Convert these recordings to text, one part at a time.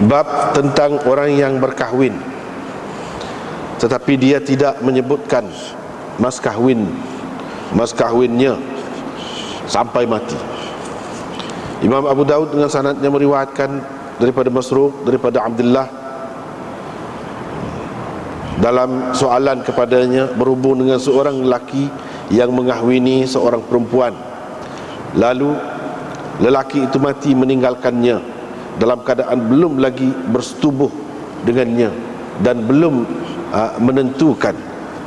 Bab tentang orang yang berkahwin tetapi dia tidak menyebutkan mas kahwinnya sampai mati. Imam Abu Daud dengan sanadnya meriwayatkan daripada Masruq, daripada Abdullah, dalam soalan kepadanya berhubung dengan seorang lelaki yang mengahwini seorang perempuan, lalu lelaki itu mati meninggalkannya dalam keadaan belum lagi bersetubuh dengannya dan belum menentukan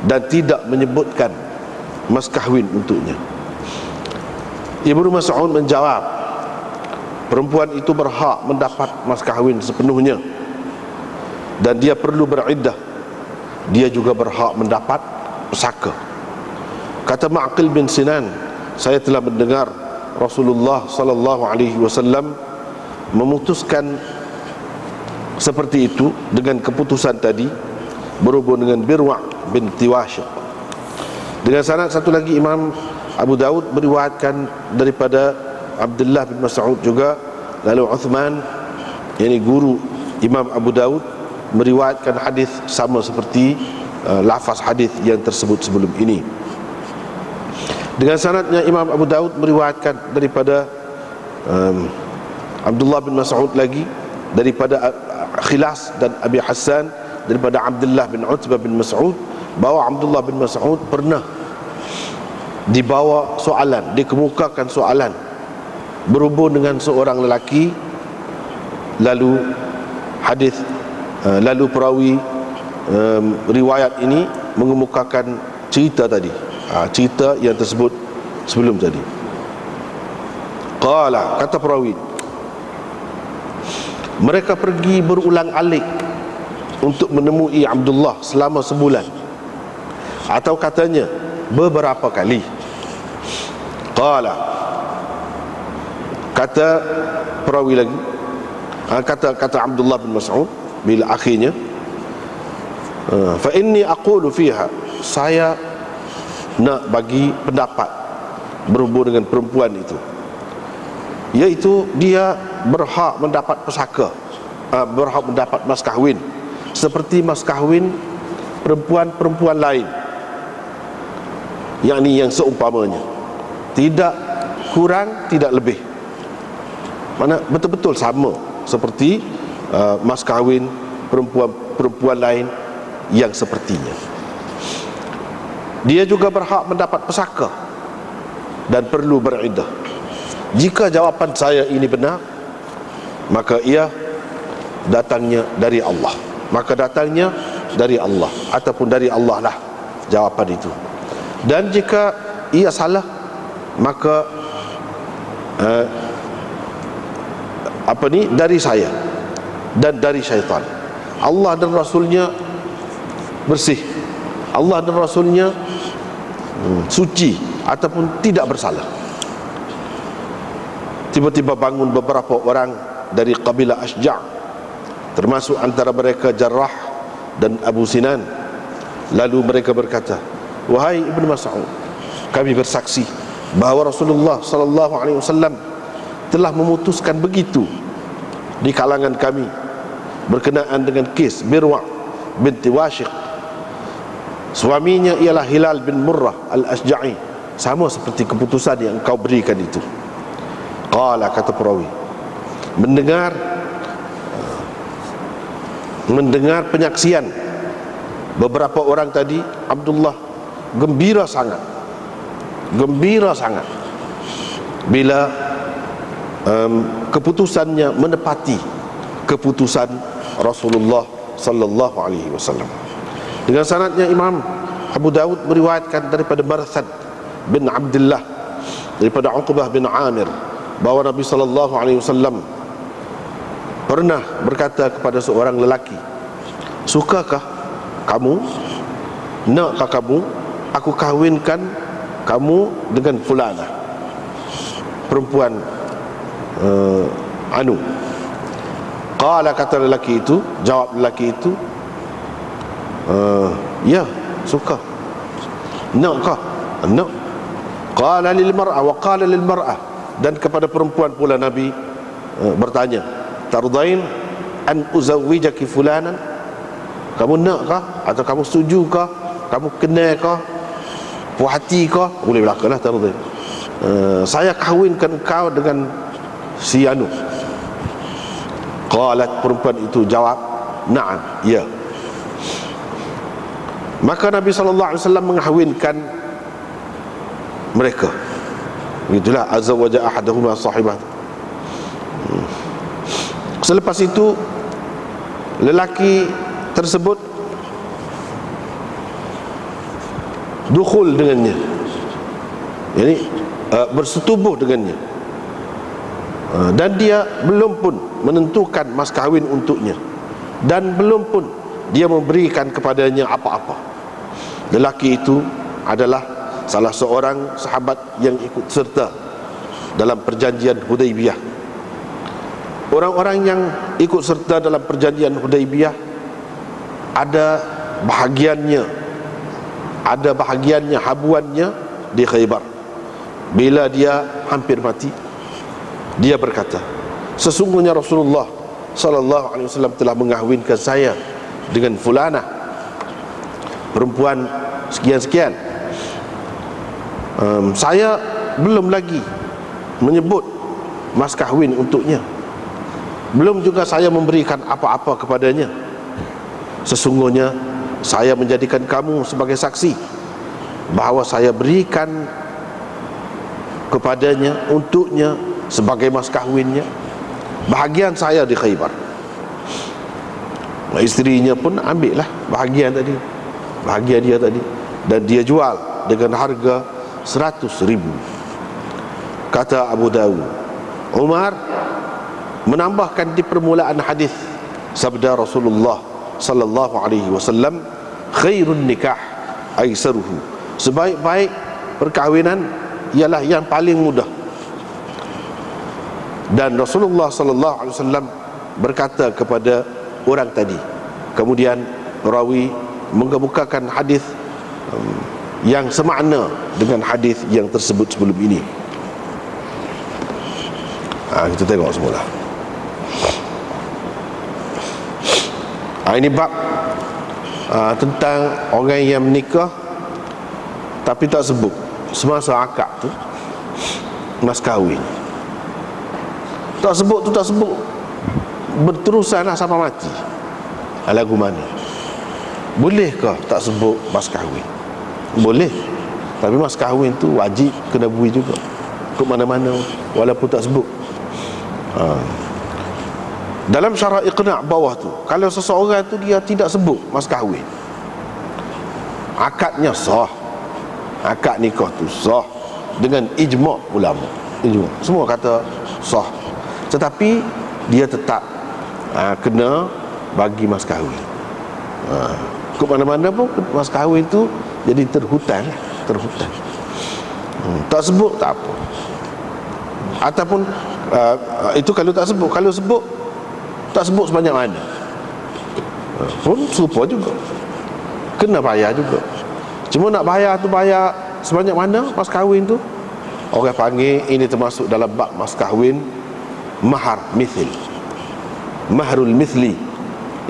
dan tidak menyebutkan mas kahwin untuknya. Ibnu Mas'ud menjawab, perempuan itu berhak mendapat mas kahwin sepenuhnya dan dia perlu beriddah. Dia juga berhak mendapat pusaka. Kata Ma'qil bin Sinan, saya telah mendengar Rasulullah sallallahu alaihi wasallam memutuskan seperti itu dengan keputusan tadi berhubung dengan Birwa' binti Washiq. Dengan sanad satu lagi Imam Abu Daud meriwayatkan daripada Abdullah bin Mas'ud juga, lalu Uthman, yakni guru Imam Abu Daud, meriwayatkan hadis sama seperti lafaz hadis yang tersebut sebelum ini. Dengan sanadnya Imam Abu Daud meriwayatkan daripada Abdullah bin Mas'ud lagi, daripada Khilas dan Abi Hassan, daripada Abdullah bin Utbah bin Mas'ud, bahawa Abdullah bin Mas'ud pernah dibawa soalan, dikemukakan soalan berhubung dengan seorang lelaki, lalu hadis lalu perawi riwayat ini mengemukakan cerita tadi, cerita yang tersebut sebelum tadi. Qala, kata perawi, mereka pergi berulang-alik untuk menemui Abdullah selama sebulan, atau katanya beberapa kali. Qala, kata perawi lagi, kata Abdullah bin Mas'ud bila akhirnya, fa inni aqulu fiha, saya nak bagi pendapat berhubung dengan perempuan itu, iaitu dia berhak mendapat pusaka, berhak mendapat mas kahwin seperti mas kahwin perempuan-perempuan lain, yakni yang seumpamanya, tidak kurang tidak lebih, mana betul-betul sama seperti mas kahwin perempuan lain yang sepertinya. Dia juga berhak mendapat pusaka dan perlu beriddah. Jika jawapan saya ini benar, maka ia datangnya dari Allah, maka datangnya dari Allah, ataupun dari Allah lah jawapan itu. Dan jika ia salah, maka dari saya dan dari syaitan. Allah dan Rasulnya bersih, Allah dan Rasulnya suci ataupun tidak bersalah. Tiba-tiba bangun beberapa orang dari kabilah Ashja', termasuk antara mereka Jarrah dan Abu Sinan. Lalu mereka berkata, wahai Ibnu Mas'ud, kami bersaksi bahawa Rasulullah sallallahu alaihi wasallam telah memutuskan begitu di kalangan kami berkenaan dengan kes Birwa' binti Washiq. Suaminya ialah Hilal bin Murrah al-Ashja'i, sama seperti keputusan yang engkau berikan itu. Qala, kata perawi, mendengar penyaksian beberapa orang tadi, Abdullah gembira sangat bila keputusannya menepati keputusan Rasulullah sallallahu alaihi wasallam. Dengan sanadnya Imam Abu Daud meriwayatkan daripada Marthad bin Abdullah, daripada Uqbah bin Amir, bahawa Nabi sallallahu alaihi wasallam pernah berkata kepada seorang lelaki, sukakah kamu, nakkah kamu aku kahwinkan kamu dengan fulanah, perempuan anu. Qala, kata lelaki itu, jawab lelaki itu, ya, suka. Nakkah? Nak. Qala lil mar'ah wa qala lil mar'ah, dan kepada perempuan pula Nabi bertanya, tardain an uzawwijaki fulanan, kamu nak kah, atau kamu setuju kah, kamu kenal kah, puas hati kah? Boleh berlaku lah, tarudhi. Saya kahwinkan engkau dengan si anu. Qalat, perempuan itu jawab, na'am, ya. Maka Nabi SAW mengahwinkan mereka. Begitulah, azawwaja ahaduhuma sahibah. Selepas itu lelaki tersebut dukhul dengannya, yani bersetubuh dengannya, dan dia belum pun menentukan mas kahwin untuknya, dan belum pun dia memberikan kepadanya apa-apa. Lelaki itu adalah salah seorang sahabat yang ikut serta dalam perjanjian Hudaibiyah. Orang-orang yang ikut serta dalam perjanjian Hudaibiyah ada bahagiannya, habuannya di Khaybar. Bila dia hampir mati, dia berkata, sesungguhnya Rasulullah sallallahu alaihi wasallam telah mengahwinkan saya dengan fulanah, perempuan sekian-sekian. Saya belum lagi menyebut mas kahwin untuknya, belum juga saya memberikan apa-apa kepadanya. Sesungguhnya saya menjadikan kamu sebagai saksi bahawa saya berikan kepadanya, untuknya, sebagai mas kahwinnya, bahagian saya di Khaybar. Isterinya pun ambil lah bahagian dia tadi, dan dia jual dengan harga 100.000. Kata Abu Dawud, Umar menambahkan di permulaan hadis sabda Rasulullah sallallahu alaihi wasallam, khairun nikah aisaruhu, sebaik-baik perkahwinan ialah yang paling mudah. Dan Rasulullah sallallahu alaihi wasallam berkata kepada orang tadi. Kemudian rawi mengemukakan hadis yang semakna dengan hadis yang tersebut sebelum ini. Kita tengok semula. Ini bab tentang orang yang menikah tapi tak sebut semasa akad tu mas kahwin. Tak sebut berterusanlah sampai mati. Lagu mana? Bolehkah tak sebut mas kahwin? Boleh. Tapi mas kahwin tu wajib kena bui juga ke mana-mana walaupun tak sebut. Dalam syarah iqna' bawah tu, kalau seseorang tu dia tidak sebut mas kahwin, akadnya sah, akad nikah tu sah dengan ijma' ulama. Ijma' semua kata sah, tetapi dia tetap kena bagi mas kahwin. Ke mana-mana pun mas kahwin tu jadi terhutan. Tak sebut tak apa. Ataupun itu kalau tak sebut. Kalau sebut, tak sebut sebanyak mana pun serupa juga, kena bayar juga. Cuma nak bayar tu bayar sebanyak mana mas kahwin tu, orang panggil ini termasuk dalam bab mas kahwin mahar mithil, mahrul mithli,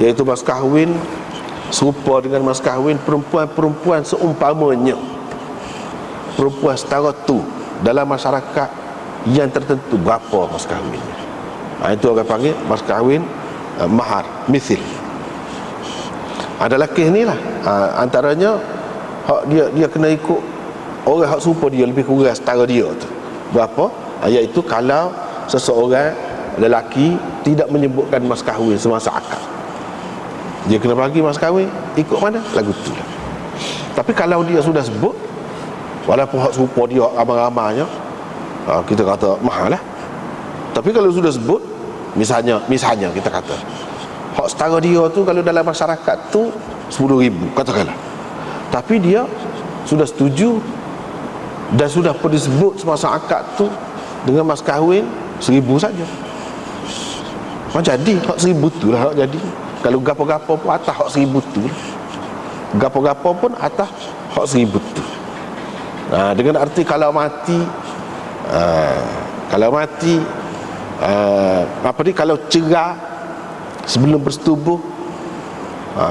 iaitu mas kahwin serupa dengan mas kahwin perempuan-perempuan seumpamanya, perempuan setara tu dalam masyarakat yang tertentu. Berapa mas kahwinnya? Itu orang panggil mas kahwin mahar mithil. Ada lelaki ni lah, antaranya hak dia kena ikut orang hak serupa dia, lebih kurang setara dia tu. Berapa? Iaitu kalau seseorang lelaki tidak menyebutkan mas kahwin semasa akad, dia kena bagi mas kahwin ikut mana lagu tu lah. Tapi kalau dia sudah sebut, walaupun hak serupa dia ramai-ramainya, kita kata mahal lah. Tapi kalau sudah sebut, misalnya kita kata hak setara dia tu kalau dalam masyarakat tu 10.000 katakanlah, tapi dia sudah setuju dan sudah pun disebut semasa akad tu dengan mas kahwin 1.000 saja. Jadi hak 1.000 tu lah hak jadi. Kalau gapo-gapo pun atas hak 1.000 tu lah. Gapo-gapo pun atas hak 1.000 tu. Dengan arti kalau mati kalau cerai sebelum bersetubuh,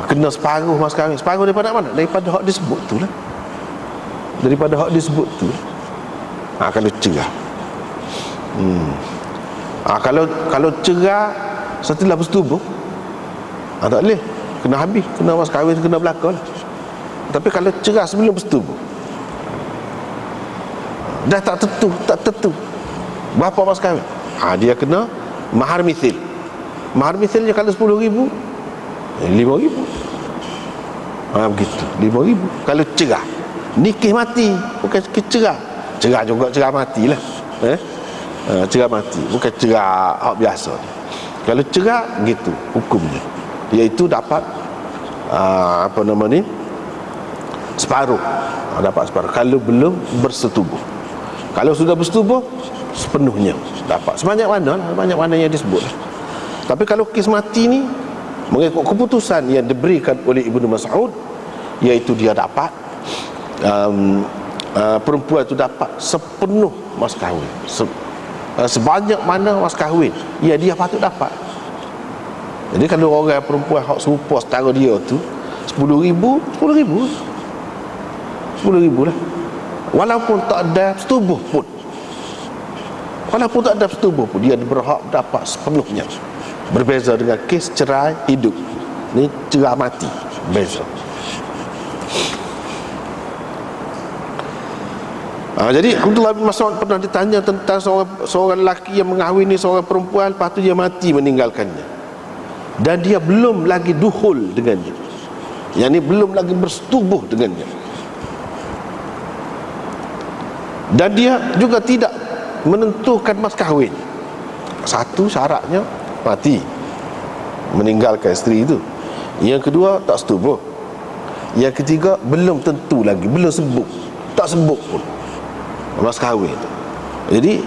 kena separuh mas kahwin. Separuh daripada mana? Daripada hak disebut tu lah. Daripada hak disebut tu. Kalau cerah. Kalau cerah setelah bersetubuh, tak boleh, kena habis, kena mas kahwin, kena belaka lah. Tapi kalau cerah sebelum bersetubuh, dah tak tentu berapa mas kahwin, dia kena mahar mithil. Mahar mithilnya kalau 10,000, 5,000. Begitu, 5,000. Kalau cerah, nikah mati, bukan cerah. Cerah juga cerah matilah. Cerah mati, bukan cerah hak biasa. Kalau cerah gitu hukumnya, iaitu dapat separuh. Dapat separuh kalau belum bersetubuh. Kalau sudah bersetubuh, sepenuhnya dapat. Sebanyak mana lah, banyak mana yang disebut lah. Tapi kalau kes mati ni, mengikut keputusan yang diberikan oleh Ibnu Mas'ud, iaitu dia dapat perempuan itu dapat sepenuh mas kahwin, sebanyak mana mas kahwin ya dia patut dapat. Jadi kalau orang perempuan hak serupa setara dia tu 10,000, 10,000 lah. Walaupun tak ada setubuh pun, dia berhak dapat sepenuhnya. Berbeza dengan kes cerai hidup. Ni cerai mati, beza. Jadi Abdullah bin Mas'ud pernah ditanya tentang seorang lelaki yang mengahwini seorang perempuan, lepas tu dia mati meninggalkannya, dan dia belum lagi duhul dengannya, yang ni belum lagi bersetubuh dengannya, dan dia juga tidak menentukan mas kahwin. Satu syaratnya mati, meninggalkan isteri itu. Yang kedua tak setubuh. Yang ketiga belum tentu lagi, belum sebut, tak sebut pun mas kahwin. Jadi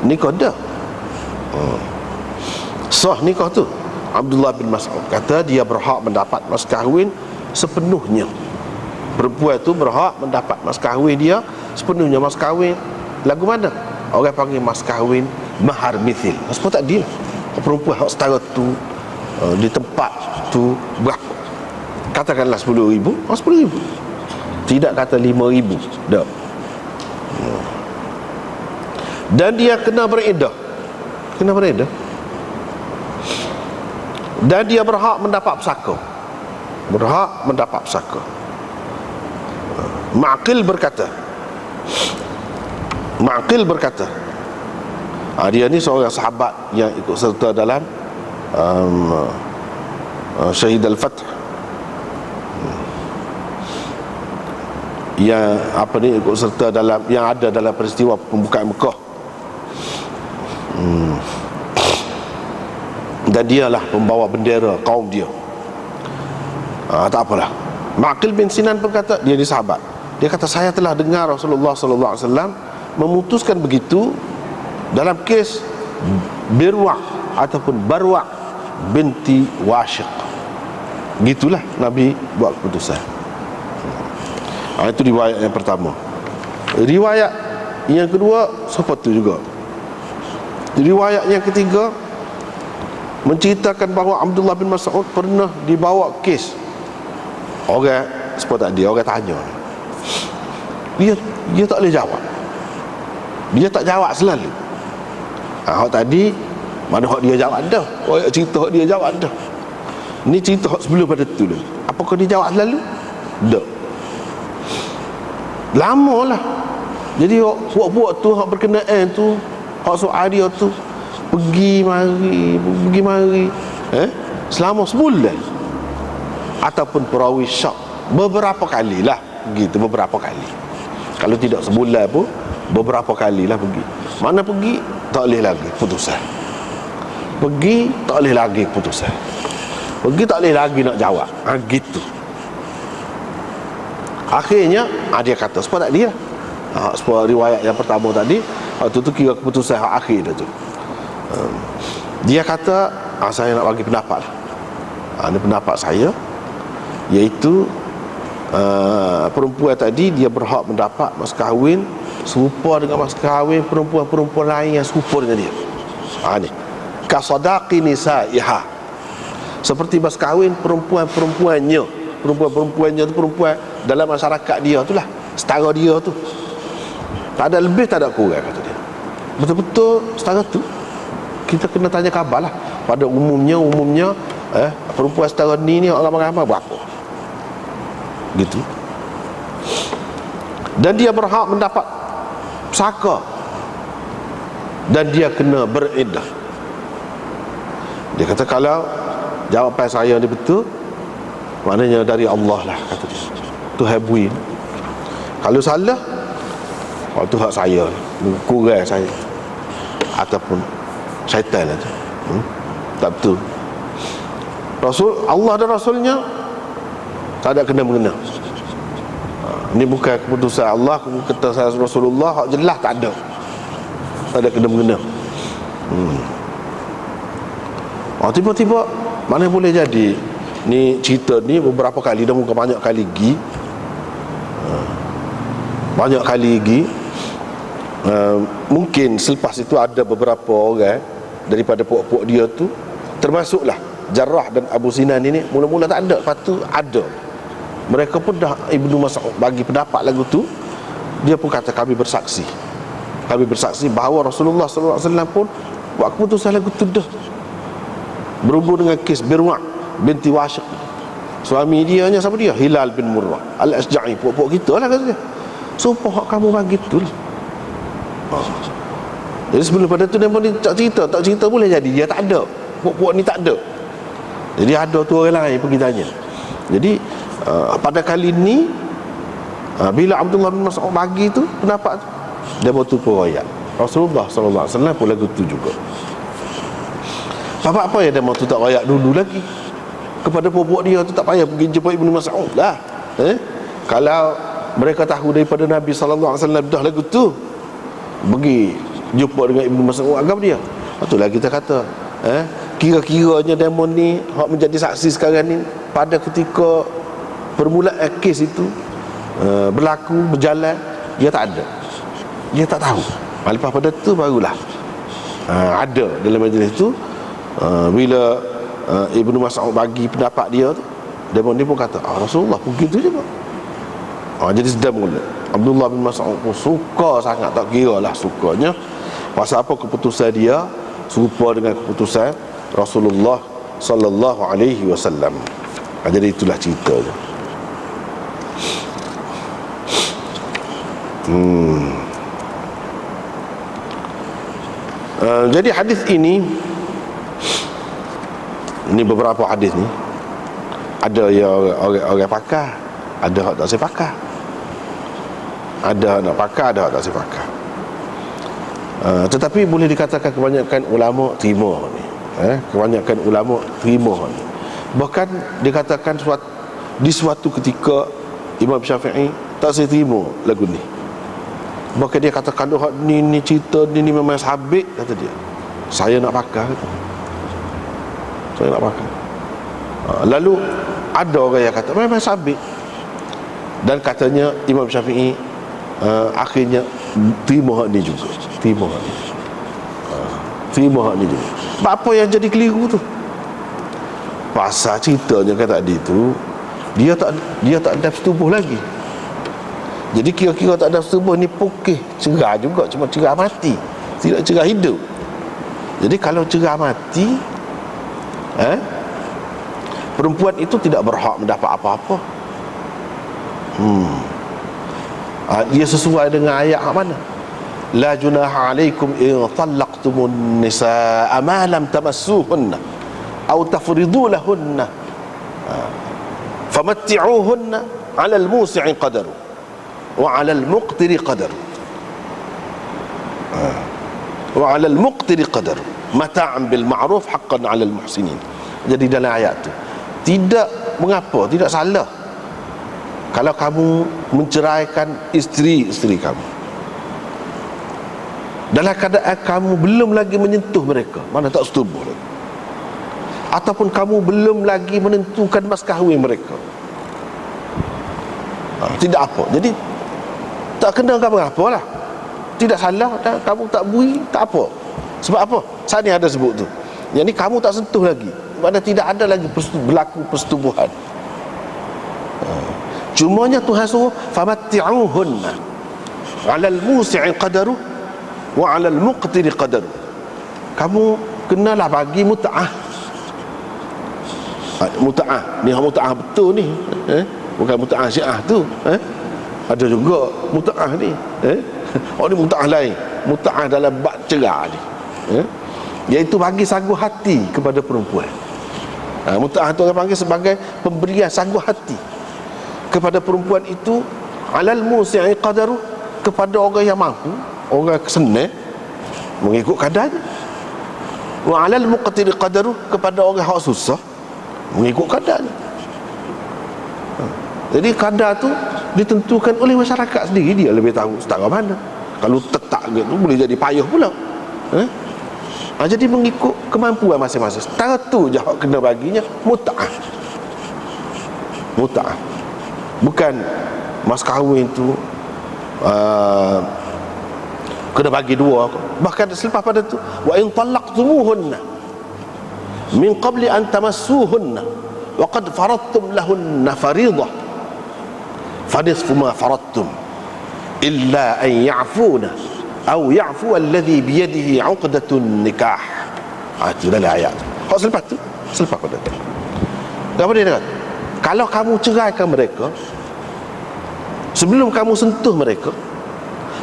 nikah dah, sah nikah tu. Abdullah bin Mas'ud kata dia berhak mendapat mas kahwin sepenuhnya. Perempuan tu berhak mendapat mas kahwin dia sepenuhnya. Mas kahwin lagu mana? Orang panggil mas kahwin mahar mithil. Sebab tak dia perempuan hak setara tu di tempat tu berapa? Katakanlah 10,000, 10,000. Tidak kata 5,000 dah. Dan dia kena beriddah. Dan dia berhak mendapat pesaka. Ma'qil berkata, dia ni seorang sahabat yang ikut serta dalam Syahid al-Fath, yang ikut serta dalam, yang ada dalam peristiwa pembukaan Mekah. Dan dialah pembawa bendera kaum dia. Tak apalah. Ma'qil bin Sinan berkata, dia ni sahabat, dia kata saya telah dengar Rasulullah sallallahu alaihi wasallam memutuskan begitu dalam kes Birwa ataupun Barwa binti Washiq. Gitulah Nabi buat keputusan. Itu riwayat yang pertama. Riwayat yang kedua seperti juga. Riwayat yang ketiga menceritakan bahawa Abdullah bin Mas'ud pernah dibawa kes orang seperti tadi, orang tanya, dia tak boleh jawab, dia tak jawab selalu. Hak tadi mana hak dia jawab dah, orang cerita hak dia jawab dah. Ni cerita hak sebelum pada tu lah. Apakah dia jawab selalu? Tak. Lama lah. Jadi buat tu hak berkenaan tu, hak soal dia tu pergi mari selama sebulan, ataupun perawi syak beberapa kali lah begitu, beberapa kali. Kalau tidak sebulan pun beberapa kali lah pergi. Mana pergi tak boleh lagi putusan, pergi tak boleh lagi putusan, pergi tak boleh lagi nak jawab. Gitu. Akhirnya dia kata sebab tak dia sebab riwayat yang pertama tadi, waktu tu kira keputusan akhir dah tu. Dia kata saya nak bagi pendapat. Ini pendapat saya, iaitu perempuan tadi dia berhak mendapat mas kahwin serupa dengan mas kahwin perempuan-perempuan lain yang serupa dengan dia. Ni kasadaqi nisaiha, Seperti mas kahwin perempuan-perempuannya. Perempuan-perempuannya tu perempuan dalam masyarakat dia tu lah, setara dia tu. Tak ada lebih, tak ada kurang, kata dia. Betul-betul setara tu. Kita kena tanya khabar lah. Pada umumnya perempuan setara ni orang ramai berapa, gitu. Dan dia berhak mendapat pusaka, dan dia kena beriddah. Dia kata kalau jawapan saya ni betul, maknanya dari Allah lah, kata dia. Tuhan bui. Kalau salah, tu hak saya, kurang saya, ataupun syaitan aja. Tak betul. Allah dan Rasulnya tak ada kena mengena. Ini bukan keputusan Allah, keputusan Rasulullah, hak jelas tak ada. Tak ada kena mengena. Tiba-tiba mana boleh jadi ni cerita ni beberapa kali dah, bukan banyak kali lagi. Banyak kali lagi. Mungkin selepas itu ada beberapa orang daripada puak-puak dia tu, termasuklah Jarrah dan Abu Sinan ini, mula-mula tak ada, lepas tu ada. Mereka pun dah, Ibnu Mas'ud bagi pendapat lagu tu, dia pun kata kami bersaksi bahawa Rasulullah SAW pun buat keputusan lagu tu dah berhubung dengan kes Birwa' binti Washiq. Suami dia siapa dia? Hilal bin Murrah Al-Asja'i, puak-puak kita lah, kata dia. Sumpah hak kamu bagi tu lah. Jadi sebelum pada tu dia pun tak cerita boleh jadi dia tak ada, puak-puak ni tak ada. Jadi ada tu orang lain pergi tanya. Jadi pada kali ni bila Abdullah bin Mas'ud bagi tu pendapat tu, dia betul pun ayat Rasulullah SAW pun lagu tu juga. Apa yang dia mau tu tak ayat dulu lagi kepada puak-puak dia tu, tak payah pergi jumpa Ibnu Mas'ud lah. Kalau mereka tahu daripada Nabi SAW dah lagu tu, pergi jumpa dengan Ibnu Mas'ud agam dia. Itulah kita kata kira-kiranya demon ni hak menjadi saksi sekarang ni pada ketika permulaan kes itu berlaku, berjalan, dia tak ada, dia tak tahu. Lepas pada tu barulah ada dalam majlis tu, bila Ibnu Mas'ud bagi pendapat dia tu, demon ni pun kata Rasulullah pun gitu juga. Jadi sedang mula Abdullah bin Mas'ud pun suka sangat, tak kira lah sukanya pasal apa, keputusan dia serupa dengan keputusan Rasulullah sallallahu alaihi wasallam. Jadi itulah cerita dia. Jadi hadis ini beberapa hadis ni ada yang orang pakar, ada yang tak sepakar. Ada nak pakar, ada tak sepakar. Tetapi boleh dikatakan kebanyakan ulama terima ni. Kebanyakan ulama terima ni. Bahkan dikatakan di suatu ketika Imam Syafi'i tak saya terima lagu ni. Bahkan dia katakan ni cerita ni memang sabit, kata dia. Saya nak pakar, kata. Saya nak pakar. Lalu ada orang yang kata memang sabit, dan katanya Imam Syafi'i akhirnya terima hak ni juga. Terima hak ni juga. Apa yang jadi keliru tu? Pasal ceritanya kan tadi tu, dia tak ada setubuh lagi. Jadi kira-kira tak ada setubuh ni pukih, cerah juga, cuma cerah mati, tidak cerah hidup. Jadi kalau cerah mati, perempuan itu tidak berhak mendapat apa-apa. Dia sesuai dengan ayat mana? La junaha alaikum in talaqtumun nisaa ma lam tamassuhunna aw tafridu lahunna famatti'uhunna 'ala al-musi'i qadaru wa 'ala al-muqtiri qadaru wa 'ala al-muqtiri qadaru mata'an bil ma'ruf haqqan 'ala al-muhsinin. Jadi dalam ayat tu tidak mengapa, tidak salah kalau kamu menceraikan isteri-isteri kamu dalam keadaan kamu belum lagi menyentuh mereka, mana tak setubuh lagi, ataupun kamu belum lagi menentukan mas kahwin mereka. Tidak apa. Jadi tak kena kamu apalah, tidak salah, dan kamu tak bui, tak apa. Sebab apa? Saat ni ada sebut tu, yang ni kamu tak sentuh lagi, mana tidak ada lagi berlaku persetubuhan. Cumanya Tuhan suruh famatti'uhunna 'alal musi'i qadaru wa 'alal muqtiri qadaru. Kamu kenalah bagi mut'ah. Mut'ah ni mut'ah betul ni, bukan mut'ah Syiah tu, ada juga mut'ah ni, oh ni mut'ah lain, mut'ah dalam bab cerai ni, iaitu bagi sagu hati kepada perempuan. Mut'ah tu orang panggil sebagai pemberian sagu hati kepada perempuan itu, 'alal musi'i qadaru, kepada orang yang mampu, orang senang mengikut kadarnya, wa 'alal muqtiri qadaru, kepada orang yang susah mengikut kadarnya. Jadi kadar tu ditentukan oleh masyarakat sendiri, dia lebih tahu setara mana. Kalau tetap gitu boleh jadi payah pula. Jadi mengikut kemampuan masing-masing. Setara tu je hak kena baginya mut'ah. Mut'ah. Bukan mas kahwin tu kena bagi dua. Bahkan selepas pada tu, wa in talaqtumuhunna min qabli an tamassuhunna wa qad faradtum lahunna fariidah fanisfu ma faradtum illa an ya'funa aw ya'fu alladhi biyadihi 'uqdatun nikah. Itu dalam ayat. Hak selepas tu, selepas pada tu. Apa dia kata? Kalau kamu ceraikan mereka sebelum kamu sentuh mereka,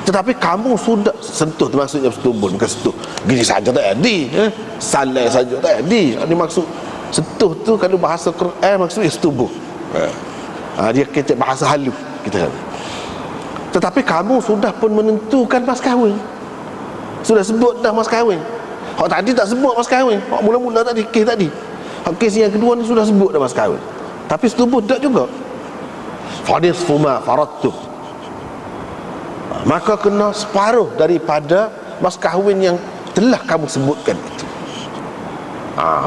tetapi kamu sudah sentuh, maksudnya bersetubuh, bukan sentuh gini saja tak jadi, salai saja tak jadi. Ini maksud sentuh tu kalau bahasa Quran maksudnya setubuh. Dia kata bahasa halus kita kata. Tetapi kamu sudah pun menentukan mas kahwin, sudah sebut dah mas kahwin. Hak tadi tak sebut mas kahwin, hak mula-mula tadi kes tadi, hak kes yang kedua ni sudah sebut dah mas kahwin, tapi setubuh tak juga. Fanisfu ma faradtum, maka kena separuh daripada mas kahwin yang telah kamu sebutkan itu.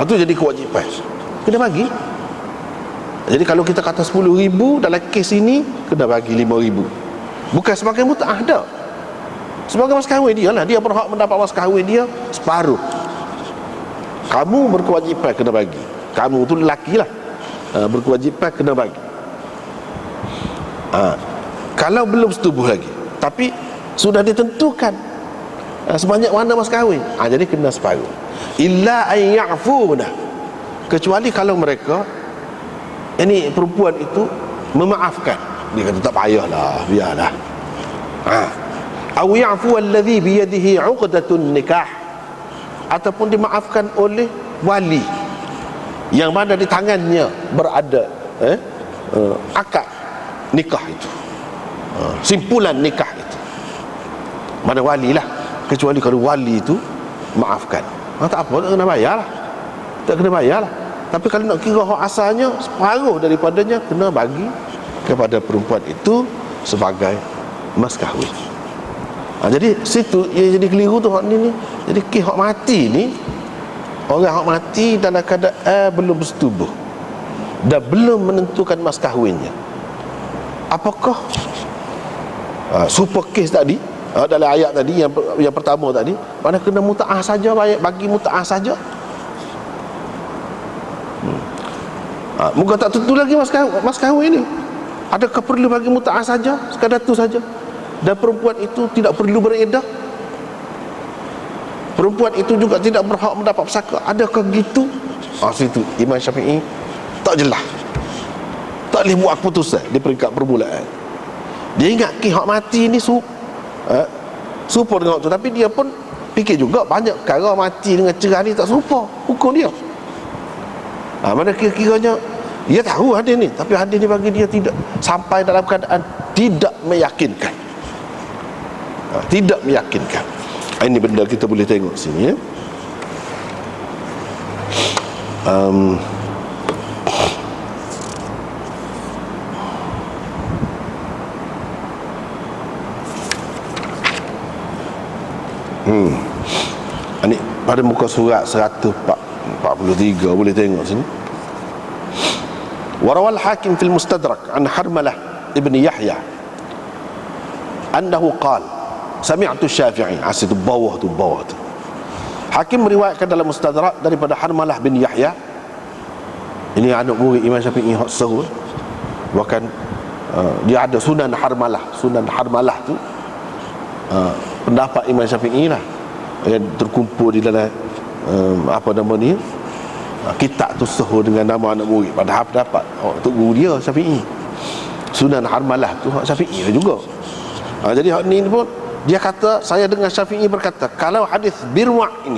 Itu jadi kewajipan, kena bagi. Jadi kalau kita kata 10,000 dalam kes ini, kena bagi 5,000. Bukan sebagai mut'ah dah, sebagai mas kahwin dia lah, dia berhak mendapat mas kahwin dia separuh. Kamu berkewajipan kena bagi, kamu tu lelaki lah, berkewajipan kena bagi. Kalau belum setubuh lagi tapi sudah ditentukan sebanyak mana mas kahwin, jadi kena separuh. Illa an ya'funa, kecuali kalau mereka, ini perempuan itu memaafkan, dia kata tak payahlah, biarlah. Aw ya'fu alladhi biyadihi 'uqdatun nikah, ataupun dimaafkan oleh wali yang mana di tangannya berada akad nikah itu, simpulan nikah itu. Mana wali lah, kecuali kalau wali itu maafkan, tak apa, tak kena bayar lah, tak kena bayar lah. Tapi kalau nak kira hak asalnya, separuh daripadanya kena bagi kepada perempuan itu sebagai mas kahwin. Jadi situ ia jadi keliru tu hak ni. Jadi kes hak mati ni, orang hak mati dalam keadaan belum bersetubuh dan belum menentukan mas kahwinnya. Apakah super case tadi dalam ayat tadi yang pertama tadi, mana kena mut'ah saja, bagi mut'ah saja? Muka tak tentu lagi mas kahwin ni. Adakah perlu bagi mut'ah saja, sekadar tu saja? Dan perempuan itu tidak perlu bereddah, perempuan itu juga tidak berhak mendapat pusaka. Adakah gitu? Situ Imam Syafi'i tak jelas, tak boleh buat keputusan di peringkat permulaan. Dia ingat hak mati ni serupa dengan waktu, tapi dia pun fikir juga banyak perkara mati dengan cerai ni tak serupa hukum dia. Mana kira-kiranya dia tahu hadis ni, tapi hadis ni bagi dia tidak sampai dalam keadaan tidak meyakinkan, tidak meyakinkan. Ini benda kita boleh tengok sini, ya. Ini pada muka surat 143 boleh tengok sini. Warawal Hakim fil Mustadrak an Harmalah ibn Yahya annahu qala sami'tu Syafi'i. Itu bawah tu. Hakim meriwayatkan dalam Mustadrak daripada Harmalah bin Yahya, Ini anak murid Imam Syafi'i hak seru. Bahkan dia ada Sunan Harmalah. Sunan Harmalah tu pendapat Imam Syafi'i lah yang terkumpul di dalam apa nama ni, kitab tu sehu dengan nama anak murid. Padahal pendapat Tok Guru dia Syafi'i. Sunan Harmalah tu hak Syafi'i lah juga. Jadi hak ni pun dia kata, saya dengar Syafi'i berkata, kalau hadis birwa' ini,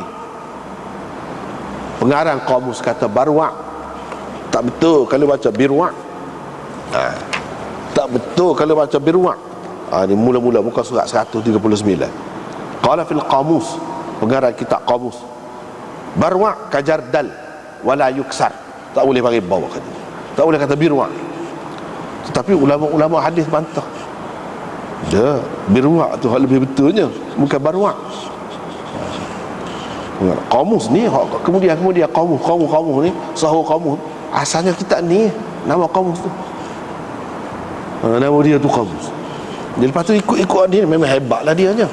pengarang kamus kata barwa', tak betul kalau baca birwa'. Tak betul kalau baca birwa'. Ni mula-mula muka surat 139. Qala fil qamus, pengarang kitab qamus, barwa' kajardal wala yuksar. Tak boleh bagi bawah kata. Tak boleh kata birwa'. Tetapi ulama-ulama hadis bantah. Dia birwa' tu hak lebih betulnya, bukan barwa'. Qamus ni kemudian qamus ni sahur qamus asalnya kitab ni nama qamus tu. Nama dia tu qamus. Jadi lepas tu ikut dia, memang hebatlah dia nya.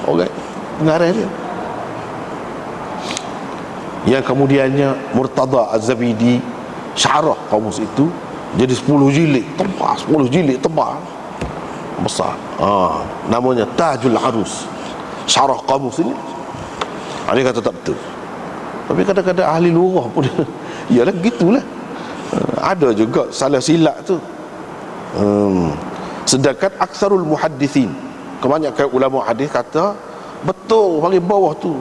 Okey, pengarang dia. Yang kemudiannya Murtada Az-Zabidi syarah qamus itu jadi 10 jilid tebal besar. Namanya Tajul Arus, syarah qamus ini. Dia kata tak betul. Tapi kadang-kadang ahli lurah pun yalah gitulah. Ada juga salah silap tu. Sedangkan aksarul muhaddithin, kebanyakan ulama hadis kata betul bagi bawah tu.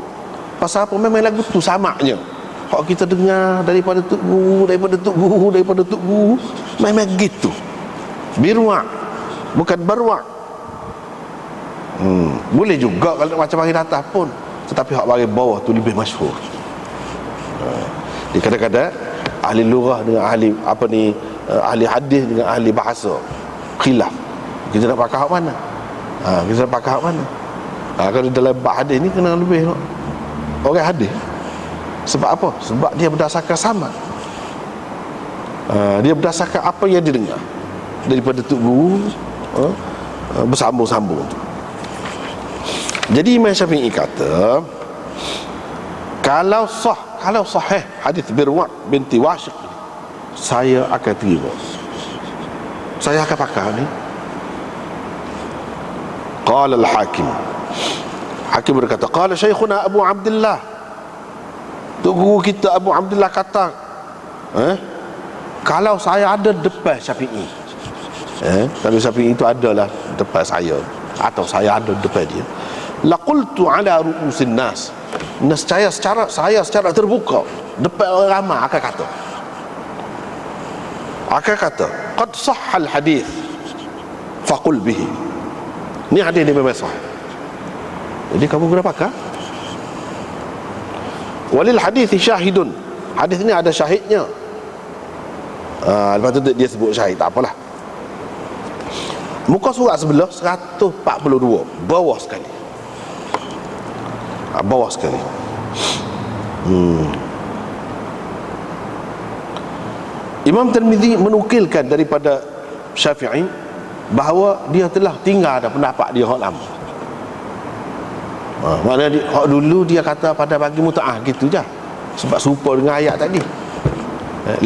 Pasal apa? Memang lagu tu samaknya. Hak kita dengar daripada tok guru, memang gitu. Birwa' bukan barwa'. Boleh juga kalau macam bagi atas pun, tetapi hak bagi bawah tu lebih masyhur. Di kadang-kadang ahli lurah dengan ahli ahli hadis dengan ahli bahasa khilaf. Kita nak pakai hak mana? Kita nak pakai hak mana? Kalau dalam bab hadis ni kena lebih orang hadis. Sebab apa? Sebab dia berdasarkan samad. Dia berdasarkan apa yang dia dengar daripada tok guru, bersambung-sambung tu. Jadi Imam Syafi'i kata, kalau sahih hadis Birwa' binti Washiq, saya akan terima, saya akan pakai ni. Qala al-Hakim, Hakim berkata, qala Syekhuna Abu Abdullah, tok guru kita Abu Abdullah kata, kalau saya ada depan Syafi'i, kalau Syafi'i itu adalah depan saya, atau saya ada depan dia, laqultu ala ru'usin nas, nescaya saya secara terbuka depan orang ramai akan kata qad sahhal hadith faqul bihi. Ni hadis ni memang sahih, jadi kamu kena pakai. Walil hadith syahidun, hadis ni ada syahidnya. Lepas tu dia sebut syahid, tak apalah. Muka surat sebelah 142, bawah sekali. Bawah sekali. Imam Tirmizi menukilkan daripada Syafi'i bahawa dia telah tinggal ada pendapat dia hak lama. Maknanya hak dulu dia kata pada bagi muta'ah gitu je, sebab serupa dengan ayat tadi,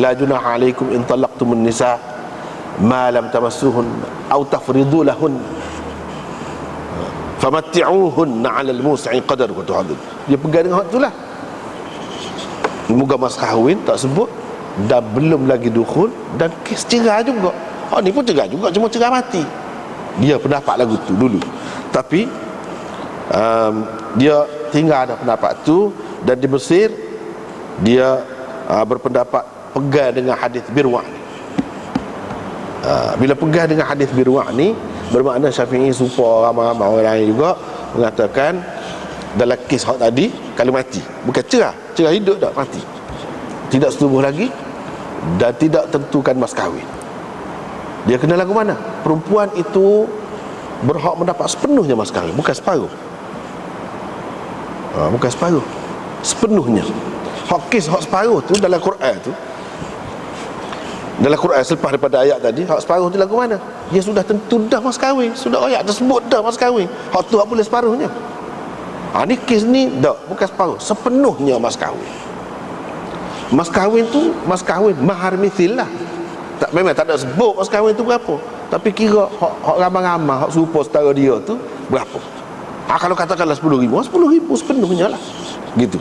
la junaha alaikum in talaqtumun nisa ma lam tamassuhun aw tafridu lahun famatti'uhunna 'ala al-musi'i qadar wa tuhadud. Dia pegang dengan hak itulah. Moga mas kahwin tak sebut, dan belum lagi dukhul, dan kes cerai juga. Hak ni pun cerai juga, cuma cerai mati. Dia pendapat lagu tu dulu. Tapi dia tinggal ada pendapat tu, dan di Mesir dia berpendapat pegang dengan hadis Birwa' ni. Bila pegang dengan hadis Birwa' ni, bermakna Syafi'i serupa ramai-ramai orang lain juga mengatakan dalam kes hak tadi, kalau mati, bukan cerai hidup tak, mati, tidak setubuh lagi dan tidak tentukan mas kahwin, dia kena lagu mana? Perempuan itu berhak mendapat sepenuhnya mas kahwin, bukan separuh. Bukan separuh, sepenuhnya. Hak kes hak separuh tu dalam Quran tu, dalam Quran selepas daripada ayat tadi, hak separuh tu lagu mana? Dia sudah tentu dah mas kahwin, sudah ayat tersebut dah mas kahwin. Hak tu hak boleh separuhnya. Ni kes ni tak, bukan separuh, sepenuhnya mas kahwin. Mas kahwin tu mas kahwin mahar mithil lah. Tak, memang tak ada sebut mas kahwin tu berapa, tapi kira hak ramai-ramai hak serupa setara dia tu berapa. Kalau katakanlah 10,000, 10,000 sepenuhnya lah gitu.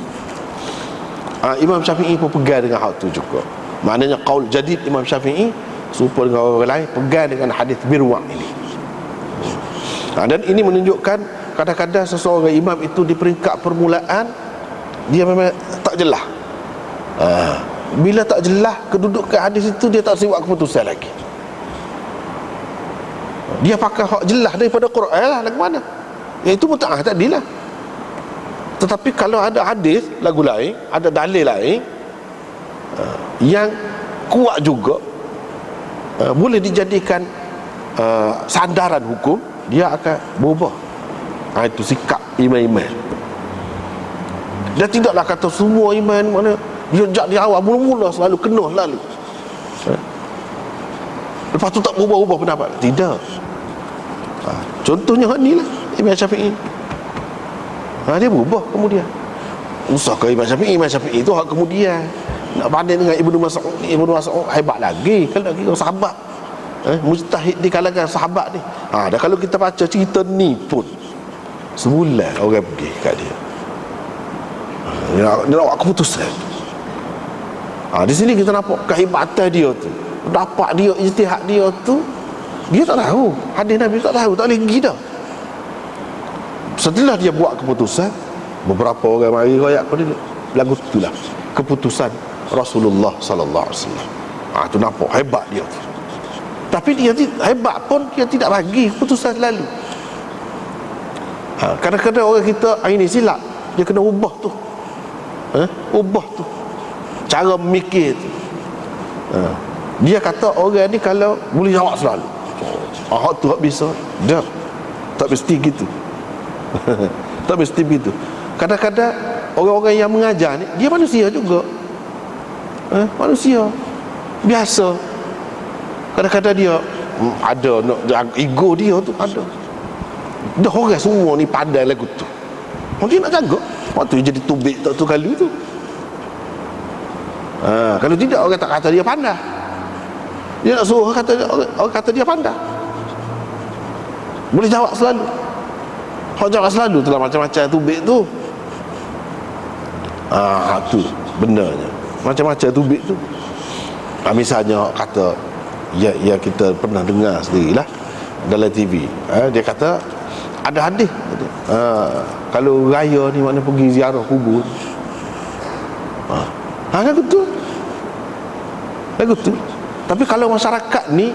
Imam Syafi'i pun pegang dengan hak tu juga. Maknanya qaul jadid Imam Syafi'i serupa dengan orang lain pegang dengan hadis birwa ini. Dan ini menunjukkan kadang-kadang seseorang imam itu di peringkat permulaan dia memang tak jelas. Bila tak jelas kedudukan hadis itu, dia tak buat keputusan lagi. Dia pakai hak jelas daripada Quran lah, lagu mana? Itu muta'ah tadi lah. Tetapi kalau ada hadis lagu lain, ada dalil lain yang kuat juga, boleh dijadikan sandaran hukum, dia akan berubah. Itu sikap imam-imam. Dan tidaklah kata semua imam mana dia jak di awal mula-mula selalu kena lalu, lepas tu tak berubah-ubah pendapat. Tidak. Contohnya ni lah Imam Syafi'i. Dia berubah kemudian. Usah ke Imam Syafi'i itu hak kemudian. Nak banding dengan Ibnu Mas'ud hebat lagi kalau nak kira sahabat, mujtahid di kalangan sahabat ni. Dan kalau kita baca cerita ni pun semula orang pergi kat dia, dia nak buat keputusan. Di sini kita nampak kehebatan dia tu, dapat dia ijtihad dia tu. Dia tak tahu hadis Nabi, tak tahu, tak boleh pergi dah. Setelah dia buat keputusan, beberapa orang mari royak pada dia, lagu itulah keputusan Rasulullah sallallahu alaihi wasallam. Tu nampak hebat dia tu. Tapi dia hebat pun dia tidak bagi keputusan selalu. Kadang-kadang orang kita ini silap, dia kena ubah tu. Ubah tu cara memikir tu. Dia kata orang ni kalau boleh jawab selalu, hak tu hak bisa. Dah, tak mesti gitu. Tak mesti begitu. Kadang-kadang orang-orang yang mengajar ni, dia manusia juga. Manusia biasa. Kadang-kadang dia ada ego dia tu ada. Dah orang semua ni pandai lagu tu, dia nak jaga. Waktu dia jadi tubik tak tu kali tu. Kalau tidak, orang tak kata dia pandai. Dia nak suruh orang kata dia pandai. Boleh jawab selalu. Hak jawab selalu tu lah macam-macam tubik tu. Tu benarnya macam-macam tubik tu. Misalnya kata ya kita pernah dengar sendirilah dalam TV. Dia kata ada hadis, kalau raya ni mana pergi ziarah kubur. Lagu tu. Tapi kalau masyarakat ni,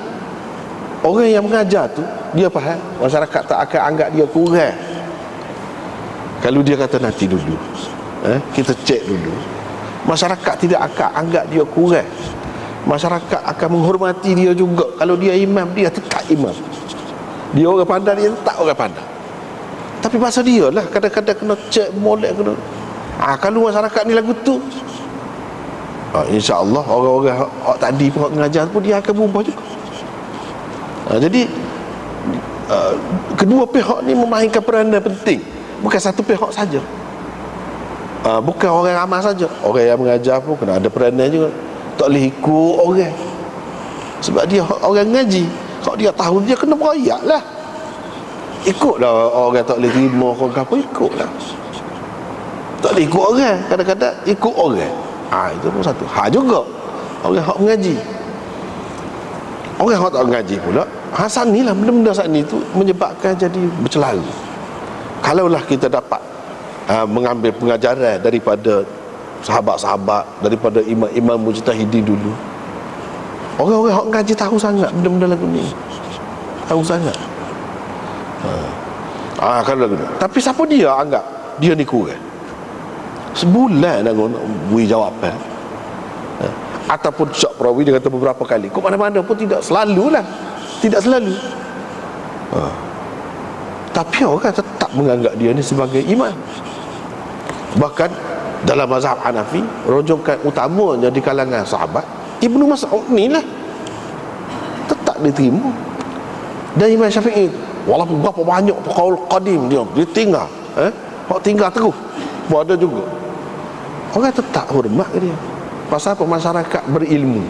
orang yang mengajar tu, dia faham, masyarakat tak akan anggap dia kurang. Kalau dia kata nanti dulu, kita cek dulu, masyarakat tidak akan anggap dia kurang. Masyarakat akan menghormati dia juga. Kalau dia imam, dia tetap imam. Dia orang pandai, dia tetap orang pandai. Tapi pasal dia lah kadang-kadang kena cek, molek kena. Kalau masyarakat ni lagu tu, insya-Allah orang-orang tadi pun mengajar pun dia akan berubah juga. Jadi kedua pihak ni memainkan peranan penting. Bukan satu pihak saja. Bukan orang ramai saja. Orang yang mengajar pun kena ada peranan juga. Tak boleh ikut orang. Sebab dia orang ngaji, kalau dia tahu, dia kena berayak lah. Ikutlah orang tak boleh terima orang apa, ikutlah. Tak boleh ikut orang. Kadang-kadang ikut orang. Itu pun satu. Juga orang hak mengaji. Orang hak tak mengaji pula, Hasan ni lah, benda-benda saat ni tu menyebabkan jadi bercelaru. Kalaulah kita dapat mengambil pengajaran daripada sahabat-sahabat, daripada imam-imam mujtahidin dulu, orang-orang hak mengaji tahu sangat benda-benda lagu ni, tahu sangat. Kalau lagu ni, tapi siapa dia anggap dia ni kurang, sebulan nak beri jawapan, ataupun syak perawi dia kata beberapa kali, kok mana-mana pun tidak selalulah, tidak selalu. Tapi orang tetap menganggap dia ni sebagai imam. Bahkan dalam mazhab Hanafi, rujukan utamanya di kalangan sahabat Ibnu Mas'ud ni lah tetap diterima. Dan Imam Syafi'i walaupun berapa banyak qaul qadim dia tinggal, hak tinggal terus pun ada juga, orang tetap hormat dia. Pasal apa? Masyarakat berilmu,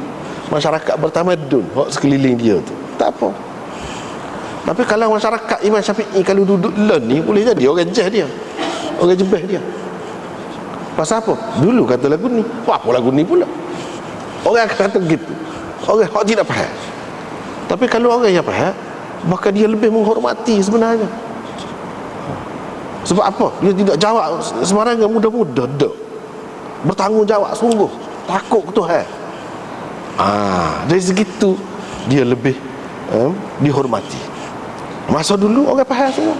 masyarakat bertamadun, hak sekeliling dia tu tak apa. Tapi kalau masyarakat Imam Syafi'i kalau duduk learn ni, boleh jadi orang jah dia, orang jebeh dia. Pasal apa? Dulu kata lagu ni, apa lagu ni pula? Orang akan kata begitu, orang hak tidak faham. Tapi kalau orang yang faham, maka dia lebih menghormati sebenarnya. Sebab apa? Dia tidak jawab sembarangan, mudah-mudah dak. Bertanggungjawab sungguh, takut ke Tuhan. Dari segitu dia lebih dihormati. Masa dulu orang faham semua,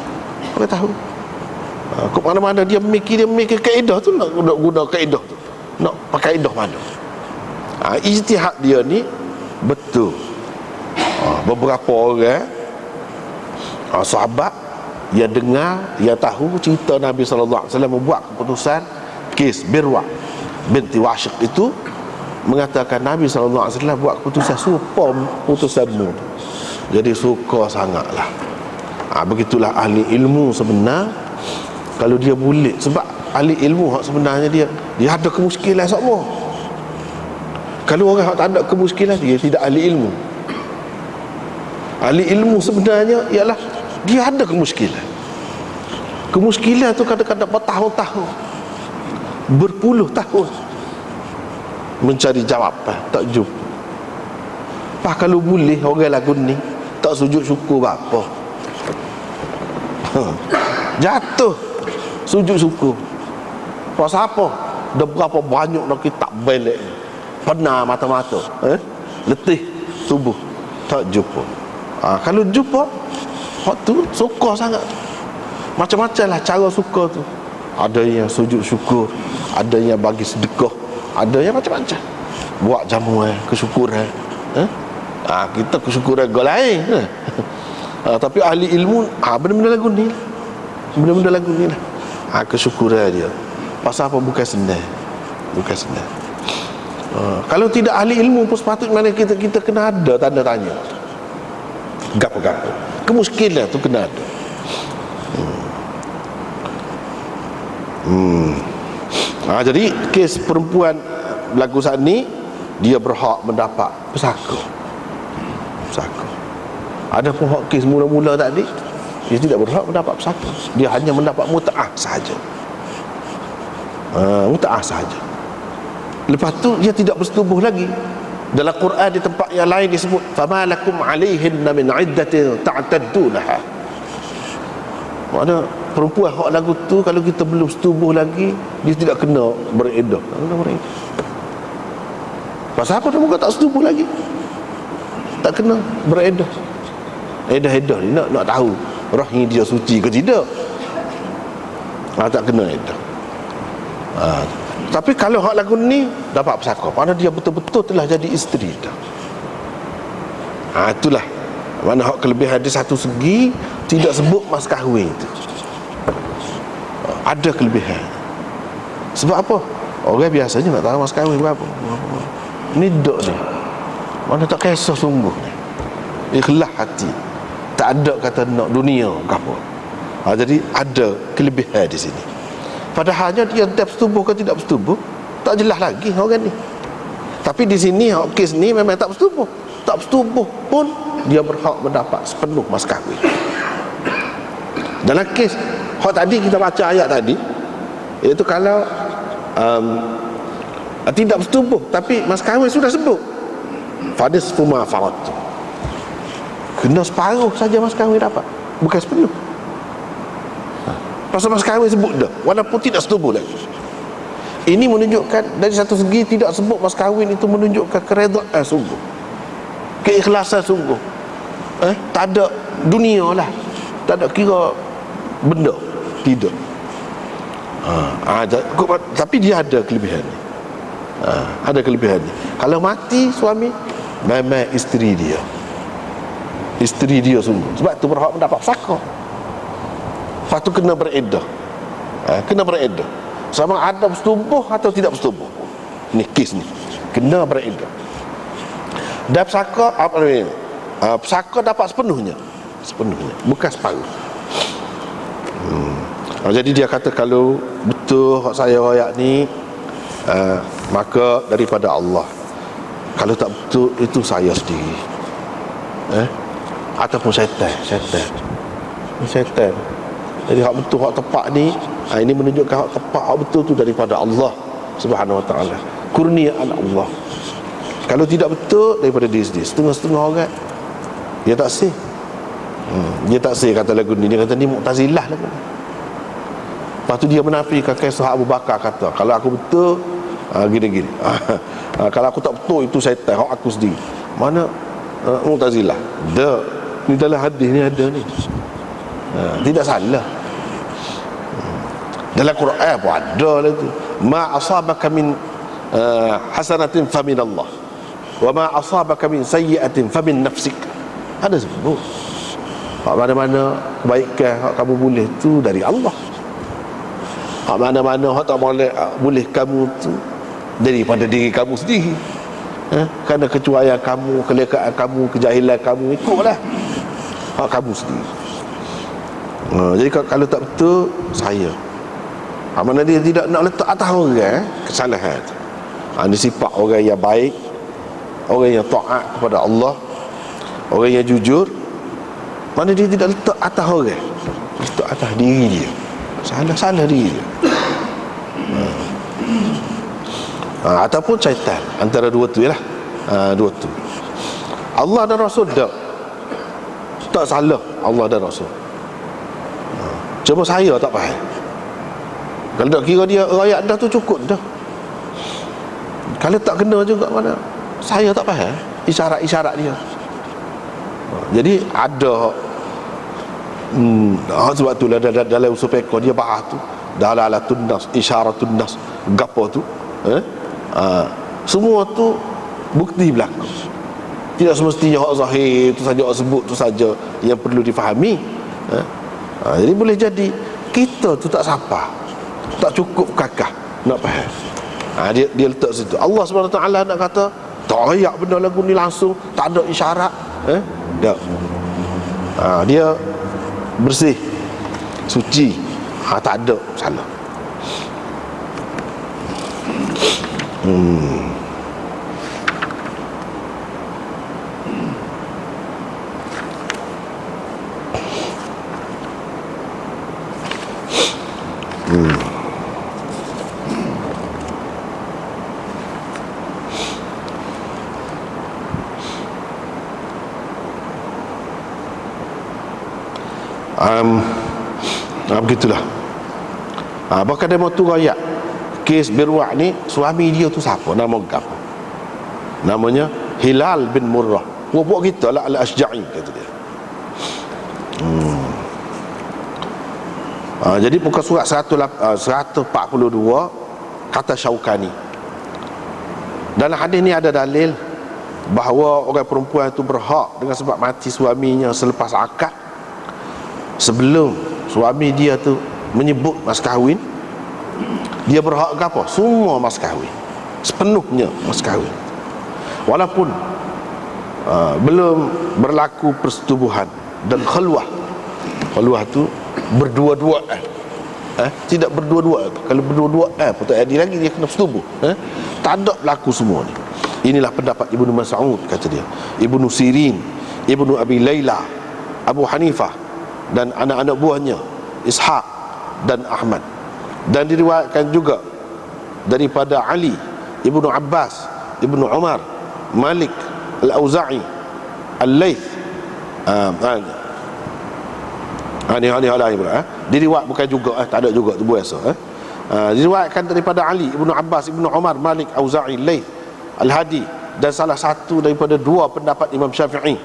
orang tahu. Kok mana-mana dia mikir kaedah tu, nak guna kaedah tu, nak pakai kaedah mana. Ijtihad dia ni betul. Beberapa orang sahabat yang dengar, yang tahu cerita Nabi SAW membuat keputusan kes Birwa binti Washiq itu, mengatakan Nabi SAW buat keputusan serupa keputusanmu. Jadi suka sangatlah. Begitulah ahli ilmu sebenar. Kalau dia boleh, sebab ahli ilmu hak sebenarnya dia ada kemuskilan semua. Kalau orang hak tak ada kemuskilan, dia tidak ahli ilmu. Ahli ilmu sebenarnya ialah dia ada kemuskilan. Kemuskilan tu kadang-kadang bertahun-tahun, berpuluh tahun mencari jawapan, tak jumpa. Kalau boleh orang lagu ni tak sujud syukur apa, jatuh sujud syukur. Pasal apa? Dah berapa banyak nak kita tak balik, pernah mata-mata, letih tubuh, tak jumpa. Kalau jumpa, hak tu suka sangat. Macam-macam lah cara suka tu. Ada yang sujud syukur, ada yang bagi sedekah, ada yang macam-macam. Buat jamuan kesyukuran. Kita kesyukuran gol lain. Tapi ahli ilmu benda-benda lagu ni, benda-benda lagu ni lah. Kesyukuran dia. Pasal apa? Bukan senang, bukan senang. Kalau tidak ahli ilmu pun sepatutnya kita kena ada tanda tanya. Gapo-gapo kemuskilan tu kena ada. Jadi kes perempuan berlaku saat ni, dia berhak mendapat pesaka. Ada pun hak kes mula-mula tadi, dia tidak berhak mendapat pesaka. Dia hanya mendapat mut'ah sahaja. Mut'ah sahaja. Lepas tu dia tidak bersetubuh lagi. Dalam Quran di tempat yang lain disebut fama lakum alaihinna min iddatin ta'taddunaha. Maknanya perempuan hak lagu tu kalau kita belum setubuh lagi, dia tidak kena beriddah. Pasal apa dia bukan tak setubuh lagi? Tak kena beriddah. Edah ni nak tahu rahim dia suci ke tidak. Tak kena iddah. Tapi kalau hak lagu ni dapat pesaka, mana dia betul-betul telah jadi isteri dah. Itulah mana hak kelebihan di satu segi, tidak sebut mas kahwin itu. Ada kelebihan. Sebab apa? Orang biasanya nak tahu mas kahwin berapa. Ni dok ni, mana tak kisah sungguh ni, ikhlas hati, tak ada kata nak dunia ke apa. Jadi ada kelebihan di sini. Padahalnya dia bersetubuh ke tidak bersetubuh, tak jelas lagi orang ni. Tapi di sini kes ni memang tak bersetubuh. Tak bersetubuh pun dia berhak mendapat sepenuh mas kahwin. Dalam kes hak tadi kita baca ayat tadi, iaitu kalau tidak bersetubuh tapi mas kahwin sudah sebut, fadis fuma farad, kena separuh saja mas kahwin dapat, bukan sepenuh. Pasal mas kahwin sebut dah, walaupun tidak setubuh lagi. Ini menunjukkan dari satu segi tidak sebut mas kahwin itu menunjukkan keredaan sungguh, keikhlasan sungguh. Tak ada dunia lah, tak ada kira benda, tidak. Tapi dia ada kelebihan ni. Ada kelebihan ni. Kalau mati suami, memang isteri dia, isteri dia sungguh. Sebab tu berhak mendapat pesaka. Lepas tu kena bereddah. Kena bereddah. Sama ada bersetubuh atau tidak bersetubuh. Ni kes ni, kena bereddah. Dan pesaka apa namanya? Pesaka dapat sepenuhnya, bukan separuh. Jadi dia kata kalau betul hak saya royak ni, maka daripada Allah. Kalau tak betul, itu saya sendiri, ataupun syaitan. Jadi hak betul, hak tepat ni, ini menunjukkan hak tepat, hak betul tu daripada Allah Subhanahu Wa Taala, kurniaan Allah. Kalau tidak betul, daripada diri sendiri. Setengah-setengah orang dia tak sih. Dia tak sih kata lagu ni. Dia kata ni Mu'tazilah lagu ni. Lepas tu dia menafikan kisah Abu Bakar, kata kalau aku betul, gini-gini. Kalau aku tak betul, itu syaitan, hak aku sendiri. Mana Mu'tazilah? Ni dalam hadis ni ada ni. Tidak salah. Dalam Quran pun ada lah tu. Ma asabaka min hasanatin fa min Allah, wa ma asabaka min sayyi'atin fa min nafsik. Ada sebut. Hak mana-mana kebaikan hak kamu boleh tu dari Allah. Hak mana-mana hak tak boleh kamu tu daripada diri kamu sendiri. Kerana kecuaian kamu, kelekaan kamu, kejahilan kamu, ikutlah hak kamu sendiri. Jadi kalau tak betul, saya. Mana dia tidak nak letak atas orang kesalahan. Ini sifat orang yang baik, orang yang taat kepada Allah, orang yang jujur. Mana dia tidak letak atas orang, letak atas diri dia. Salah diri dia. Ataupun syaitan. Antara dua tu lah. Dua tu. Allah dan Rasul tak salah, Allah dan Rasul. Cuma saya tak faham. Kalau tak kira dia ayat dah tu cukup dah. Kalau tak kena juga mana, saya tak faham isyarat-isyarat dia. Jadi ada sebab tu dalam usul fiqh dia bahas tu dalalatun nas, isyaratun nas, gapo tu semua tu bukti belaka. Tidak semestinya hak zahir tu saja, hak sebut tu saja yang perlu difahami. Jadi boleh jadi kita tu tak sapa, tak cukup kakah nak faham. Dia letak situ. Allah SWT nak kata tak layak benda lagu ni langsung, tak ada isyarat, dia bersih, suci, tak ada salah. Begitulah. Bahkan dia mau tu rakyat kes Birwa' ni, suami dia tu siapa? Nama apa? Namanya Hilal bin Murrah. Puak-puak kita lah, Al-Ashja'i kata dia. Jadi muka surat 142 kata Syaukani. Dalam hadis ni ada dalil bahawa orang perempuan itu berhak dengan sebab mati suaminya selepas akad, sebelum suami dia tu menyebut mas kahwin, dia berhak ke apa? Semua mas kahwin, sepenuhnya mas kahwin, walaupun belum berlaku persetubuhan dan khulwah. Khulwah tu berdua-duaan, tidak berdua-dua. Kalau berdua-duaan pun tak ada lagi, dia kena bersetubuh. Tak ada berlaku semua ni. Inilah pendapat Ibnu Mas'ud, kata dia, Ibnu Sirin, Ibnu Abi Layla, Abu Hanifah dan anak-anak buahnya Ishaq dan Ahmad. Dan diriwayatkan juga daripada Ali, Ibnu Abbas, Ibnu Umar, Malik, Al-Auza'i, Al-Layth. Diriwayat bukan juga, tak ada juga tu biasa. Diriwayatkan daripada Ali, Ibnu Abbas, Ibnu Umar, Malik, Auza'i, Layth, Al-Hadi, dan salah satu daripada dua pendapat Imam Syafi'i,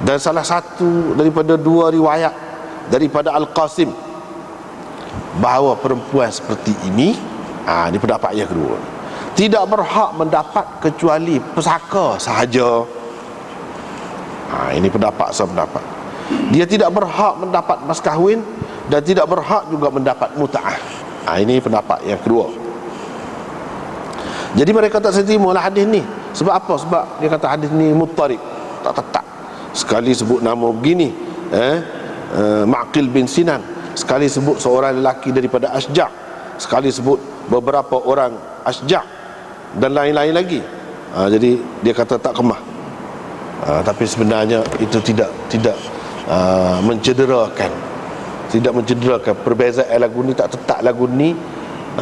dan salah satu daripada dua riwayat daripada Al-Qasim, bahawa perempuan seperti ini, ini pendapat yang kedua, tidak berhak mendapat kecuali pesaka sahaja. Ini pendapat sependapat. Dia tidak berhak mendapat mas kahwin dan tidak berhak juga mendapat mut'ah. Ini pendapat yang kedua. Jadi mereka tak seterima lah hadis ni. Sebab apa? Sebab dia kata hadis ni muttarib, tak tetap. Sekali sebut nama begini, Ma'qil bin Sinan, sekali sebut seorang lelaki daripada Asja', sekali sebut beberapa orang Asja' dan lain-lain lagi. Jadi dia kata tak kemah. Tapi sebenarnya itu tidak mencederakan, perbezaan lagu ni tak tetap lagu ni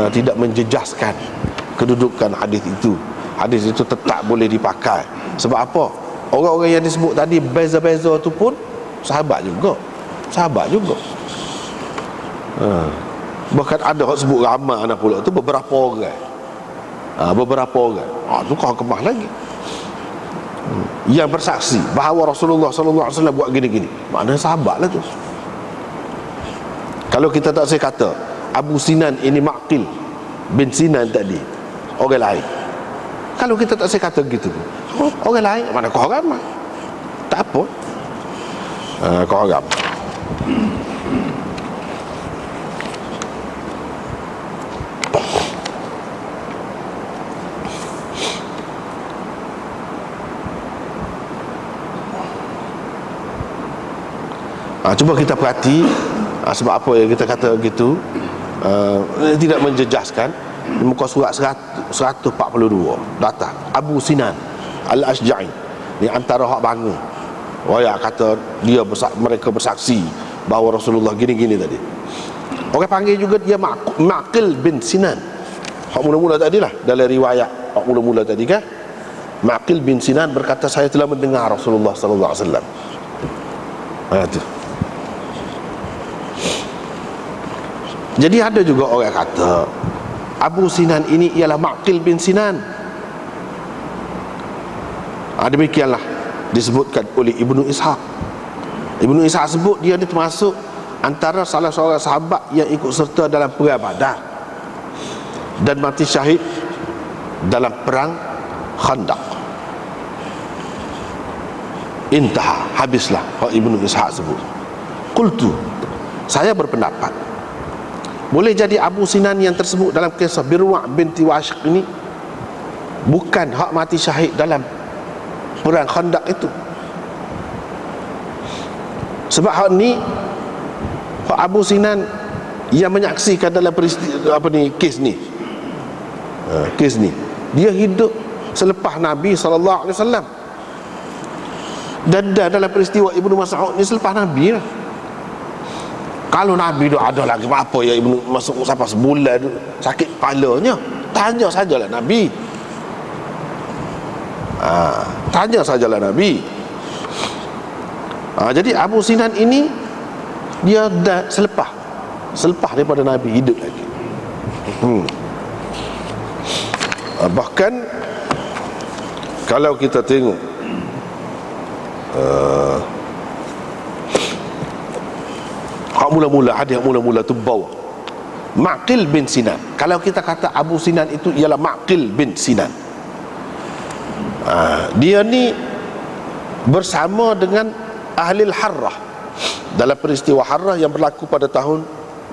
tidak menjejaskan kedudukan hadis itu. Hadis itu tetap boleh dipakai. Sebab apa? Orang-orang yang disebut tadi beza-beza tu pun sahabat juga. Bahkan ada orang sebut ramai anak pula tu beberapa orang. Tu kau kemah lagi. Yang bersaksi bahawa Rasulullah sallallahu alaihi wasallam buat gini-gini, maknanya sahabatlah tu. Kalau kita tak saya kata Abu Sinan ini Ma'qil bin Sinan tadi orang lain, kalau kita tak saya kata gitu, orang lain mana kau ramai, tak apa, kau ramai. Cuba kita perhati sebab apa yang kita kata gitu, tidak menjejaskan. Muka surat 142 datang Abu Sinan Al-Asja'i ni antara hak bangga. Waya kata mereka bersaksi bahawa Rasulullah gini-gini tadi. Orang panggil juga dia Ma'qil bin Sinan. Hak mula-mula tadi lah dalam riwayat hak mula-mula tadi kan. Ma'qil bin Sinan berkata, saya telah mendengar Rasulullah sallallahu alaihi wasallam. Tu. Jadi ada juga orang kata Abu Sinan ini ialah Ma'qil bin Sinan. Demikianlah disebutkan oleh Ibnu Ishaq. Ibnu Ishaq sebut dia ni termasuk antara salah seorang sahabat yang ikut serta dalam perang Badar dan mati syahid dalam perang Khandaq. Intah, habislah Ibnu Ishaq sebut. Qultu, saya berpendapat boleh jadi Abu Sinan yang tersebut dalam kisah Birwa' binti Washiq ini bukan hak mati syahid dalam perang Khandaq itu. Sebab hak ni hak Abu Sinan yang menyaksikan dalam peristiwa kes ni. Kes ni dia hidup selepas Nabi sallallahu alaihi wasallam. Dan dalam peristiwa Ibnu Mas'ud ni selepas Nabi lah. Kalau Nabi tu ada lagi apa ya Ibnu Mas'ud sampai sebulan tu sakit kepalanya, tanya sajalah Nabi. Tanya sajalah Nabi. Jadi Abu Sinan ini dia dah selepas daripada Nabi hidup lagi. Bahkan kalau kita tengok hadis mula-mula tu bawa Ma'qil bin Sinan. Kalau kita kata Abu Sinan itu ialah Ma'qil bin Sinan, dia ni bersama dengan ahli Harrah dalam peristiwa Harrah yang berlaku pada tahun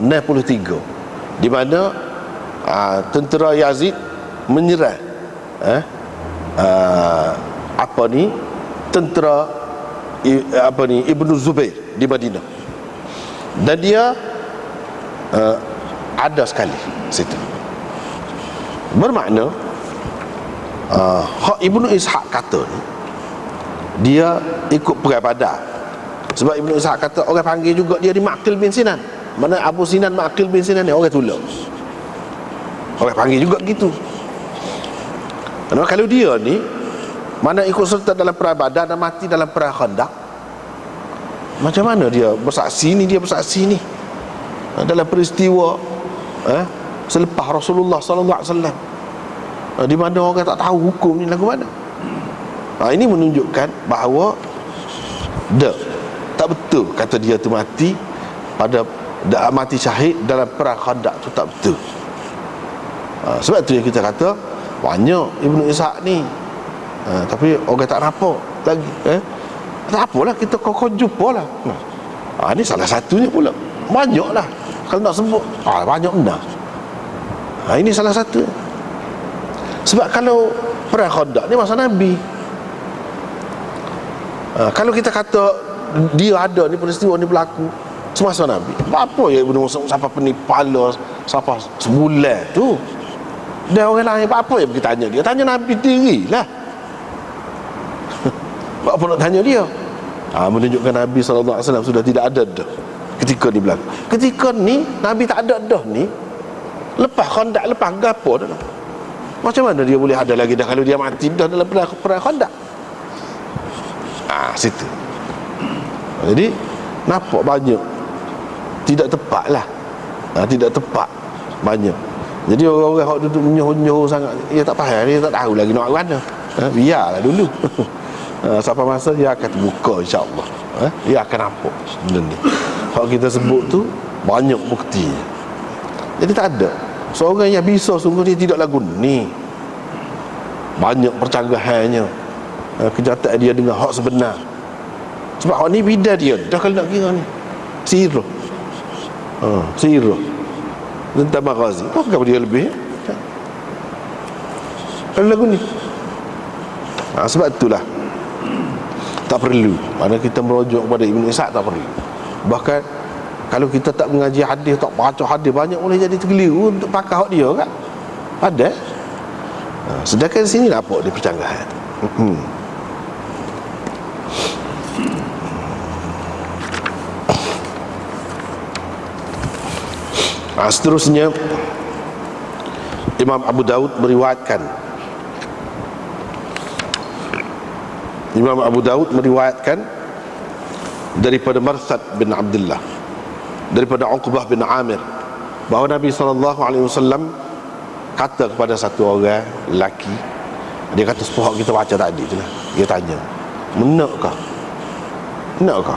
63, di mana tentera Yazid menyerang tentera Ibnu Zubair di Madinah, dan dia ada sekali situ. Bermakna hak Ibnu Ishaq kata ni dia ikut perang Badar. Sebab Ibnu Ishaq kata orang panggil juga dia di Ma'qil bin Sinan. Mana Abu Sinan Ma'qil bin Sinan ni orang tolak. Orang panggil juga gitu. Karena kalau dia ni mana ikut serta dalam perang Badar dan mati dalam perang Khandaq, macam mana dia bersaksi ni dalam peristiwa selepas Rasulullah sallallahu alaihi wasallam, di mana orang tak tahu hukum ni lagu mana. Ini menunjukkan bahawa tak betul kata dia tu mati syahid dalam perang Khandaq tu, tak betul. Sebab tu yang kita kata banyak Ibnu Ishaq ni, tapi orang tak nampak lagi. Tak apalah, kita kau jumpa lah. Ni salah satunya pula. Banyak lah kalau nak sebut, banyak benar. Ini salah satu. Sebab kalau perang Khandaq ni masa Nabi, kalau kita kata dia ada ni, peristiwa ni berlaku semasa Nabi. Apa ya Ibnu Mas'ud siapa penipala siapa sebulan tu? Dan orang lain apa yang pergi tanya dia? Tanya Nabi sendiri lah. Apa nak tanya dia? Menunjukkan Nabi SAW sudah tidak ada dah ketika ni berlaku. Ketika ni Nabi tak ada dah ni, lepas Khandaq, lepas gapo dah. Macam mana dia boleh ada lagi dah kalau dia mati dah dalam perang Khandaq? Situ. Jadi nampak banyak tidak tepat lah. Tidak tepat banyak. Jadi orang-orang yang duduk menyoh-nyoh sangat, dia tak faham, dia tak tahu lagi nak buat mana. Biarlah dulu. Sampai masa dia akan terbuka, insya-Allah. Dia akan nampak benda ni. Kalau kita sebut tu banyak bukti. Jadi tak ada seorang yang bisa sungguh dia tidak lagu ni. Banyak percanggahannya, kenyataan dia dengan hak sebenar. Sebab hak ni bidah dia dah kalau nak kira ni sirah. Sirah tentang Maghazi. Apa dia lebih kalau lagu ni? Sebab itulah tak perlu mana kita merujuk kepada Ibn Ishaq, tak perlu. Bahkan kalau kita tak mengaji hadis, tak baca hadis, banyak boleh jadi terkeliru untuk pakai hak dia kan. Ada. Sedangkan sini nampak dia percanggahan. Seterusnya Imam Abu Daud meriwayatkan daripada Marsad bin Abdullah, daripada Uqbah bin Amir, bahawa Nabi SAW kata kepada satu orang lelaki, dia kata sepuhak kita baca tadi tu lah, dia tanya, menakkah kenakah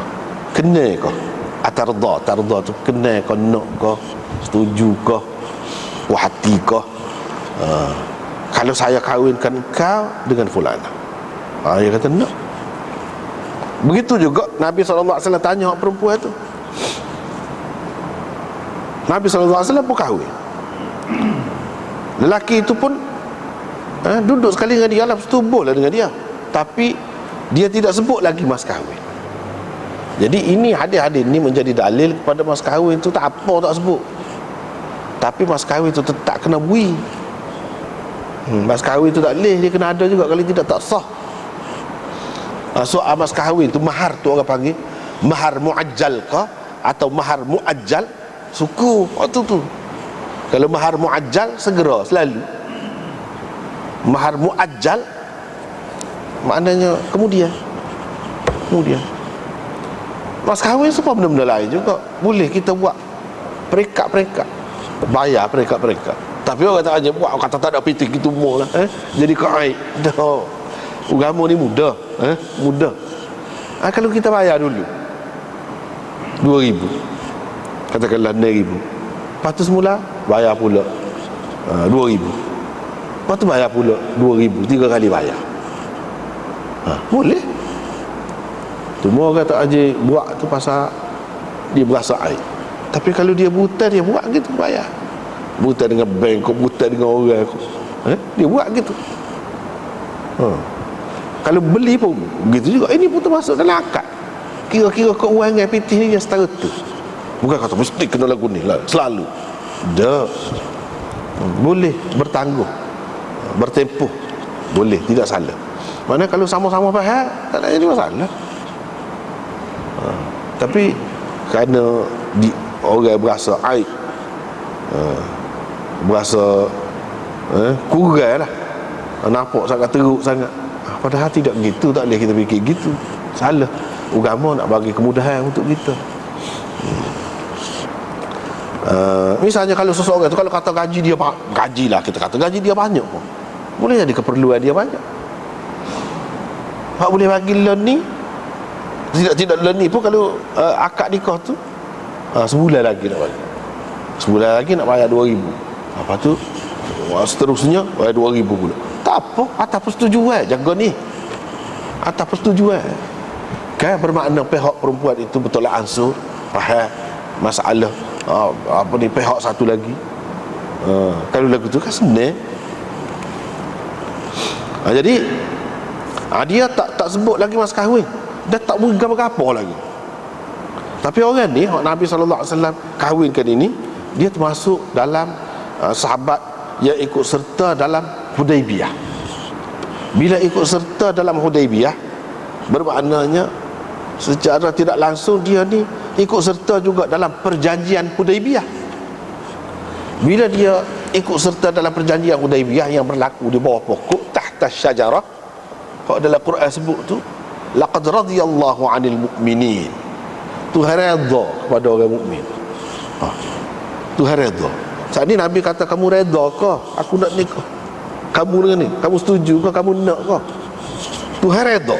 tarda tu kenakah, nakkah, setujukah, puas hatikah kalau saya kahwinkan kau dengan fulana? Dia kata nak. Begitu juga Nabi SAW tanya orang perempuan tu. Nabi SAW pun kahwin. Lelaki itu pun duduk sekali dengan dia, bersetubuh lah dengan dia, tapi dia tidak sebut lagi mas kahwin. Jadi ini hadis-hadis ni menjadi dalil kepada mas kahwin tu tak apa tak sebut, tapi mas kahwin tu tetap kena bui. Mas kahwin tu tak boleh, dia kena ada juga, kalau tidak tak sah. Soal mas kahwin tu, mahar tu orang panggil mahar muajjal ke atau mahar muajjal, suku waktu tu. Kalau mahar muajjal segera selalu, mahar muajjal maknanya kemudian. Mas kahwin semua benda-benda lain juga boleh kita buat perekat-perekat, bayar perekat-perekat. Tapi orang tak hanya buat, kata tak ada pitik gitu lah, jadi kaid dah. Agama ni mudah, mudah. Kalau kita bayar dulu 2,000, katakanlah 6,000, lepas tu semula bayar pula 2,000, lepas tu bayar pula 2,000, 3 kali bayar. Boleh. Cuma orang tak aja buat tu pasal dia berasa aib. Tapi kalau dia buta, dia buat gitu, bayar. Buta dengan bank, kau buta dengan orang kau, dia buat gitu. Kalau beli pun begitu juga. Ini pun termasuk dalam akad. Kira-kira keuangan PT ni yang setara tu. Bukan kata mesti kena lagu ni lah selalu. Dah. Boleh bertangguh, bertempuh, boleh, tidak salah. Mana kalau sama-sama faham, tak ada jadi masalah. Tapi kerana orang berasa aib, berasa kurang lah, nampak sangat teruk sangat. Padahal tidak begitu, tak boleh kita fikir gitu. Salah. Agama nak bagi kemudahan untuk kita. Misalnya kalau seseorang tu, kalau kata gaji dia, gajilah kita kata gaji dia banyak pun, boleh jadi keperluan dia banyak. Hak boleh bagi loan ni, tidak loan ni pun kalau akad nikah tu sebulan lagi nak bagi. Sebulan lagi nak bayar 2,000. Lepas tu seterusnya bayar 2,000 pula. Tak apa, atas persetujuan jaga ni, atas persetujuan kan, bermakna pihak perempuan itu bertolak ansur, faham masalah apa ni, pihak satu lagi kalau lagu tu kan senang. Jadi dia tak sebut lagi mas kahwin, dah tak bergambar apa lagi. Tapi orang ni, Nabi SAW kahwinkan ini, dia termasuk dalam sahabat yang ikut serta dalam Hudaibiyah. Bila ikut serta dalam Hudaibiyah, bermaknanya secara tidak langsung dia ni ikut serta juga dalam perjanjian Hudaibiyah. Bila dia ikut serta dalam perjanjian Hudaibiyah yang berlaku di bawah pokok tahta syajarah, kalau dalam Quran sebut tu, laqad radiyallahu 'anil mu'minin, Tuhan redha kepada orang mukmin. Tuhan redha. Saat ni Nabi kata, kamu redha ke aku nak nikah kamu dengan ni? Kamu setuju ke? Kamu nak ke? Tuhan redha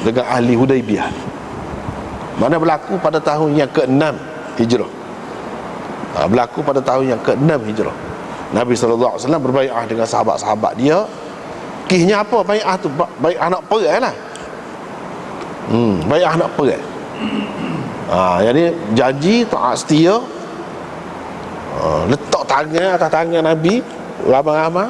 dengan ahli Hudaibiyah. Mana berlaku pada tahun yang ke-6 Hijrah. Berlaku pada tahun yang ke-6 Hijrah. Nabi SAW berbai'ah dengan sahabat-sahabat dia. Kisahnya apa bai'ah tu? Bai'ah nak perang lah. Bai'ah nak perang. Jadi janji taat setia. Letak tangan atas tangan Nabi ramai-ramai,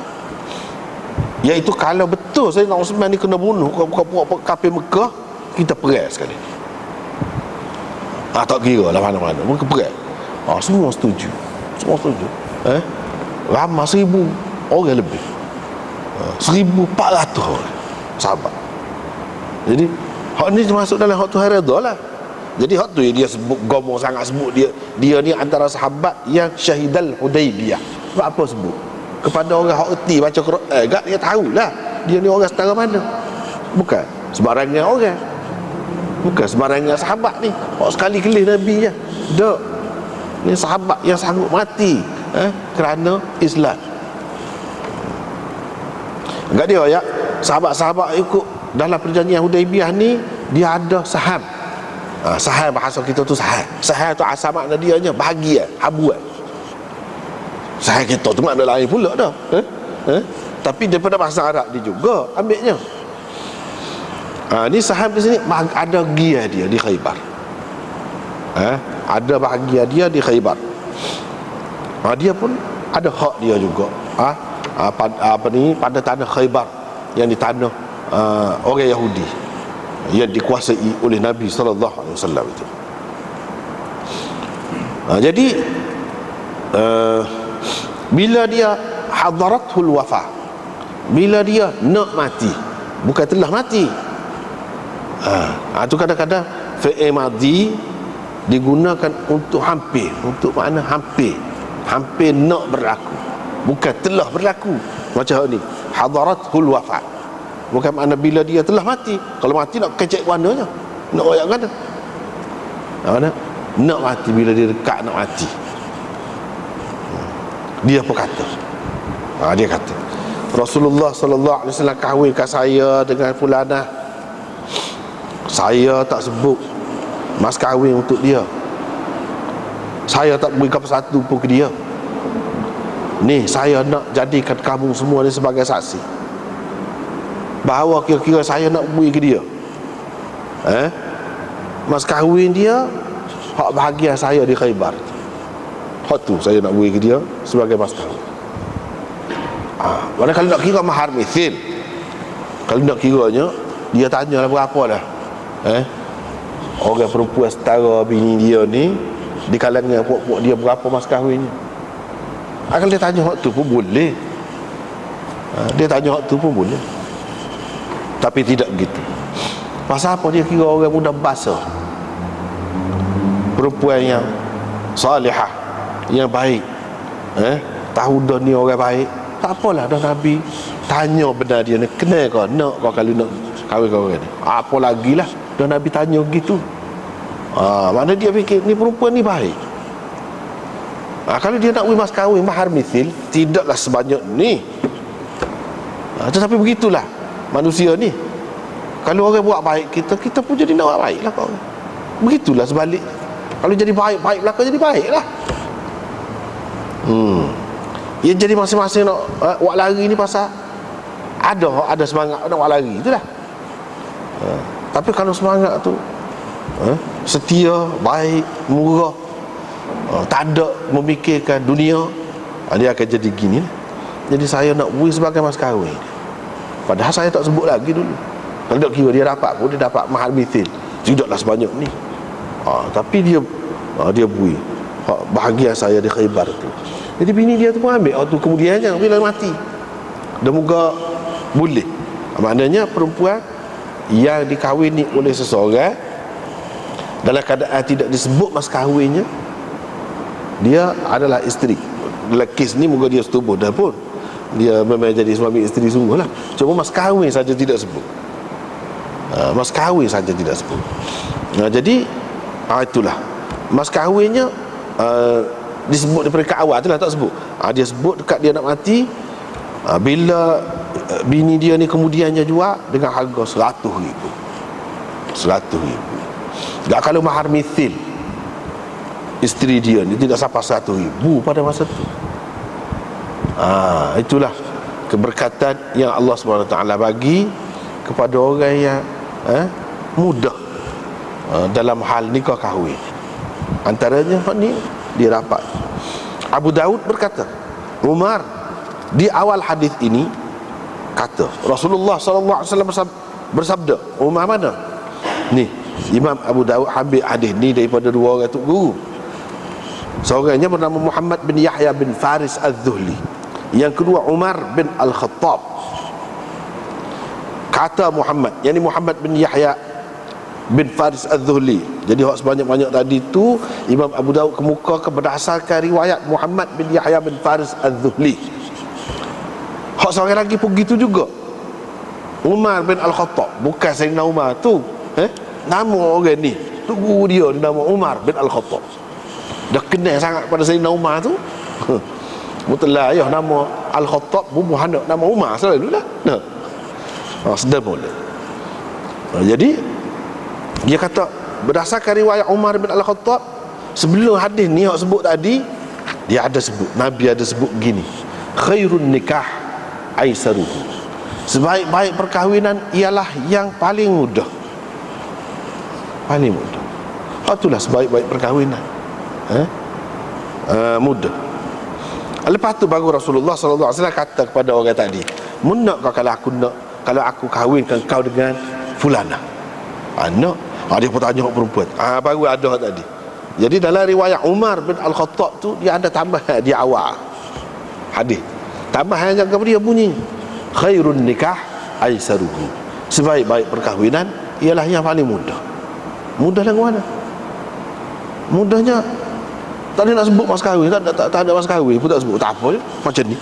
iaitu kalau betul Sayyidina Osman ni kena bunuh bukan kafir Mekah, kita perang sekali. Tak kira lah mana-mana, mereka perang. Semua setuju. Semua setuju. Ramai 1,000 orang lebih. 1,400 orang sahabat. Jadi hak ni termasuk dalam hak Tuhan redha lah. Jadi hak tu dia sebut, gomong sangat sebut dia ni antara sahabat yang syahidal Hudaibiyah. Sebab apa sebut? Kepada orang hak erti baca Quran, dia tahulah dia ni orang setara mana. Bukan sembarangnya orang. Bukan sembarangnya sahabat ni. Sekali kelih Nabi je. Tak. Ni sahabat yang sanggup mati kerana Islam. Enggak dia ya. Sahabat-sahabat ikut dalam perjanjian Hudaibiyah ni, dia ada saham. Saham bahasa kita tu saham. Saham tu asal makna dia nya bahagian, habuan. Saham kita tu makna lain pula dah. Tapi daripada bahasa Arab dia juga ambilnya. Ni saham di sini ada bahagian dia di Khaybar. Ada bahagian dia di Khaybar. Dia pun ada hak dia juga. Pada tanah Khaybar yang di tanah orang Yahudi yang dikuasai oleh Nabi SAW itu. Jadi bila dia hadaratul wafa, bila dia nak mati, bukan telah mati. Itu kadang-kadang fi'il madhi digunakan untuk hampir, untuk makna hampir nak berlaku, bukan telah berlaku. Macam ni hadaratul wafa, bukan makna bila dia telah mati. Kalau mati nak kecek warnanya, nak royak mana? Mana? Nak mati, bila dia dekat nak mati. Dia pun kata, dia kata Rasulullah sallallahu alaihi wasallam kahwinkan saya dengan fulanah. Saya tak sebut mas kahwin untuk dia. Saya tak berikan satu pun ke dia. Ni saya nak jadikan kamu semua ni sebagai saksi bahawa kira-kira saya nak beri ke dia mas kahwin dia, hak bahagia saya di Khaybar. Hak tu saya nak beri ke dia sebagai mas kahwin. Mana kalau nak kira mahar mithil, kalau nak kiranya dia tanya lah berapa dah orang perempuan setara bini dia ni di kalangan puak-puak dia, berapa mas kahwinnya. Kalau dia tanya hak tu pun boleh. Dia tanya hak tu pun boleh. Tapi tidak begitu. Pasal apa dia kira orang muda basah, perempuan yang salihah, yang baik, tahu dah ni orang baik. Tak apalah dah Nabi tanya benar dia ni, kena kau nak kau kalau nak kahwin kau ni. Apa lagi lah dah Nabi tanya gitu. Mana dia fikir ni perempuan ni baik. Kalau dia nak mas kahwin mahar mithil, tidaklah sebanyak ni. Tetapi begitulah manusia ni. Kalau orang buat baik kita pun jadi nak buat baik lah kau. Begitulah sebalik. Kalau jadi baik belakang jadi baik lah. Ya, jadi masing-masing nak buat lari ni pasal ada semangat nak buat lari, itulah. Tapi kalau semangat tu setia, baik, murah, tak ada memikirkan dunia, dia akan jadi gini. Jadi saya nak beri sebagai mas kahwin, padahal saya tak sebut lagi dulu. Kalau tak kira dia dapat pun, dia dapat mahal mithil, tidaklah sebanyak ni. Tapi dia bui. Bahagia saya di Khaybar tu. Jadi bini dia tu pun ambil waktu kemudiannya bila mati. Dan moga boleh. Maknanya perempuan yang dikahwini oleh seseorang dalam keadaan tidak disebut mas kahwinnya, dia adalah isteri. Dalam kes ni moga dia setubuh dah pun, dia memang jadi suami isteri sungguh lah. Cuma mas kahwin saja tidak sebut. Mas kahwin saja tidak sebut. Jadi itulah mas kahwinnya disebut daripada kat awal tu lah, tak sebut. Dia sebut dekat dia nak mati, bila bini dia ni kemudiannya jual dengan harga 100,000. 100,000. Tak kalau mahar mithil isteri dia ni tidak sampai 100,000 pada masa tu. Itulah keberkatan yang Allah SWT bagi kepada orang yang mudah dalam hal nikah kahwin. Antaranya ni dia dapat. Abu Daud berkata, Umar di awal hadis ini kata Rasulullah SAW bersabda. Umar mana? Ni Imam Abu Daud ambil hadis ni daripada dua orang tu guru. Seorangnya bernama Muhammad bin Yahya bin Faris Az-Zuhli, yang kedua Umar bin Al-Khattab. Kata Muhammad, yakni Muhammad bin Yahya bin Faris Az-Zuhli. Jadi hak sebanyak-banyak tadi tu Imam Abu Daud kemukakan berdasarkan riwayat Muhammad bin Yahya bin Faris Az-Zuhli. Hak seorang lagi pun gitu juga, Umar bin Al-Khattab. Bukan Sayyidina Umar tu, nama orang ni tu guru dia nama Umar bin Al-Khattab. Dah kenal sangat pada Sayyidina Umar tu. Mutlah ayah nama Al-Khattab, bubuh anak nama Umar selalulah. Sedar boleh. Jadi dia kata berdasarkan riwayat Umar bin Al-Khattab, sebelum hadis ni yang sebut tadi, dia ada sebut, Nabi ada sebut begini, khairun nikah aisaruhu. Sebaik-baik perkahwinan ialah yang paling mudah. Paling mudah. Itulah sebaik-baik perkahwinan. Mudah. Lepas tu baru Rasulullah SAW kata kepada orang tadi, "Munak kau kalau aku kahwinkan kau dengan fulana?" Nak. Dia pun tanya perempuan. Baru ada tadi. Jadi dalam riwayat Umar bin Al-Khattab tu, dia ada tambahan di awal hadis. Tambahan yang kemudian bunyi, khairun nikah aisaruhu. Sebaik-baik perkahwinan ialah yang paling mudah. Mudah lagu mana? Mudahnya tak ada nak sebut mas kahwin, tak ada mas kahwin pun tak sebut. Tak apa je, macam ni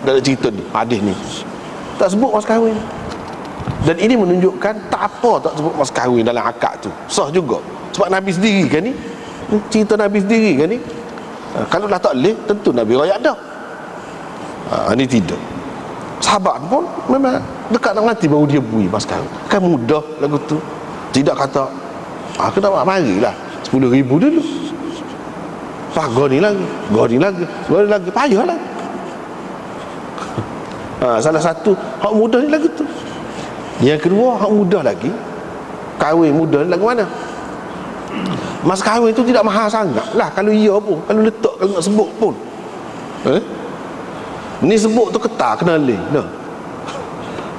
dalam cerita ni, hadis ni tak sebut mas kahwin. Dan ini menunjukkan tak apa tak sebut mas kahwin dalam akad tu, sah juga. Sebab Nabi sendiri kan ni, cerita Nabi sendiri kan ni. Kalau dah tak boleh, tentu Nabi rakyat dah. Ini tidak. Sahabat pun memang dekat nak mati baru dia bui mas kahwin. Kan mudah lagu tu. Tidak kata kena marilah 10,000 dulu, goni lagi payah lah. Salah satu hak mudah ni lagu tu. Yang kedua hak mudah lagi, kahwin mudah ni lagu mana? Mas kahwin tu tidak mahal sangat lah. Kalau iya pun, kalau letak, kalau nak sebut pun ni sebut tu ketar kena leh dah.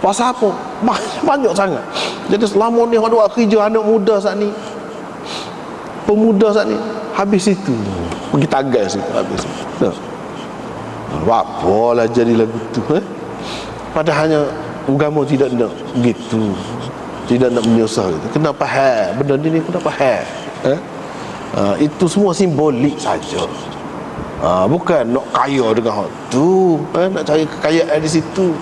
Pasal apa? Banyak sangat. Jadi selama ni orang buat kerja anak muda saat ni, pemuda saat ni, habis itu pergi tagai situ, habis dah. Apalah jadi lagu tu, padahalnya agama tidak nak begitu, tidak nak menyusah gitu. Kena faham benda ni, kena faham. Itu semua simbolik saja. Bukan nak kaya dengan hal tu, nak cari kekayaan di situ.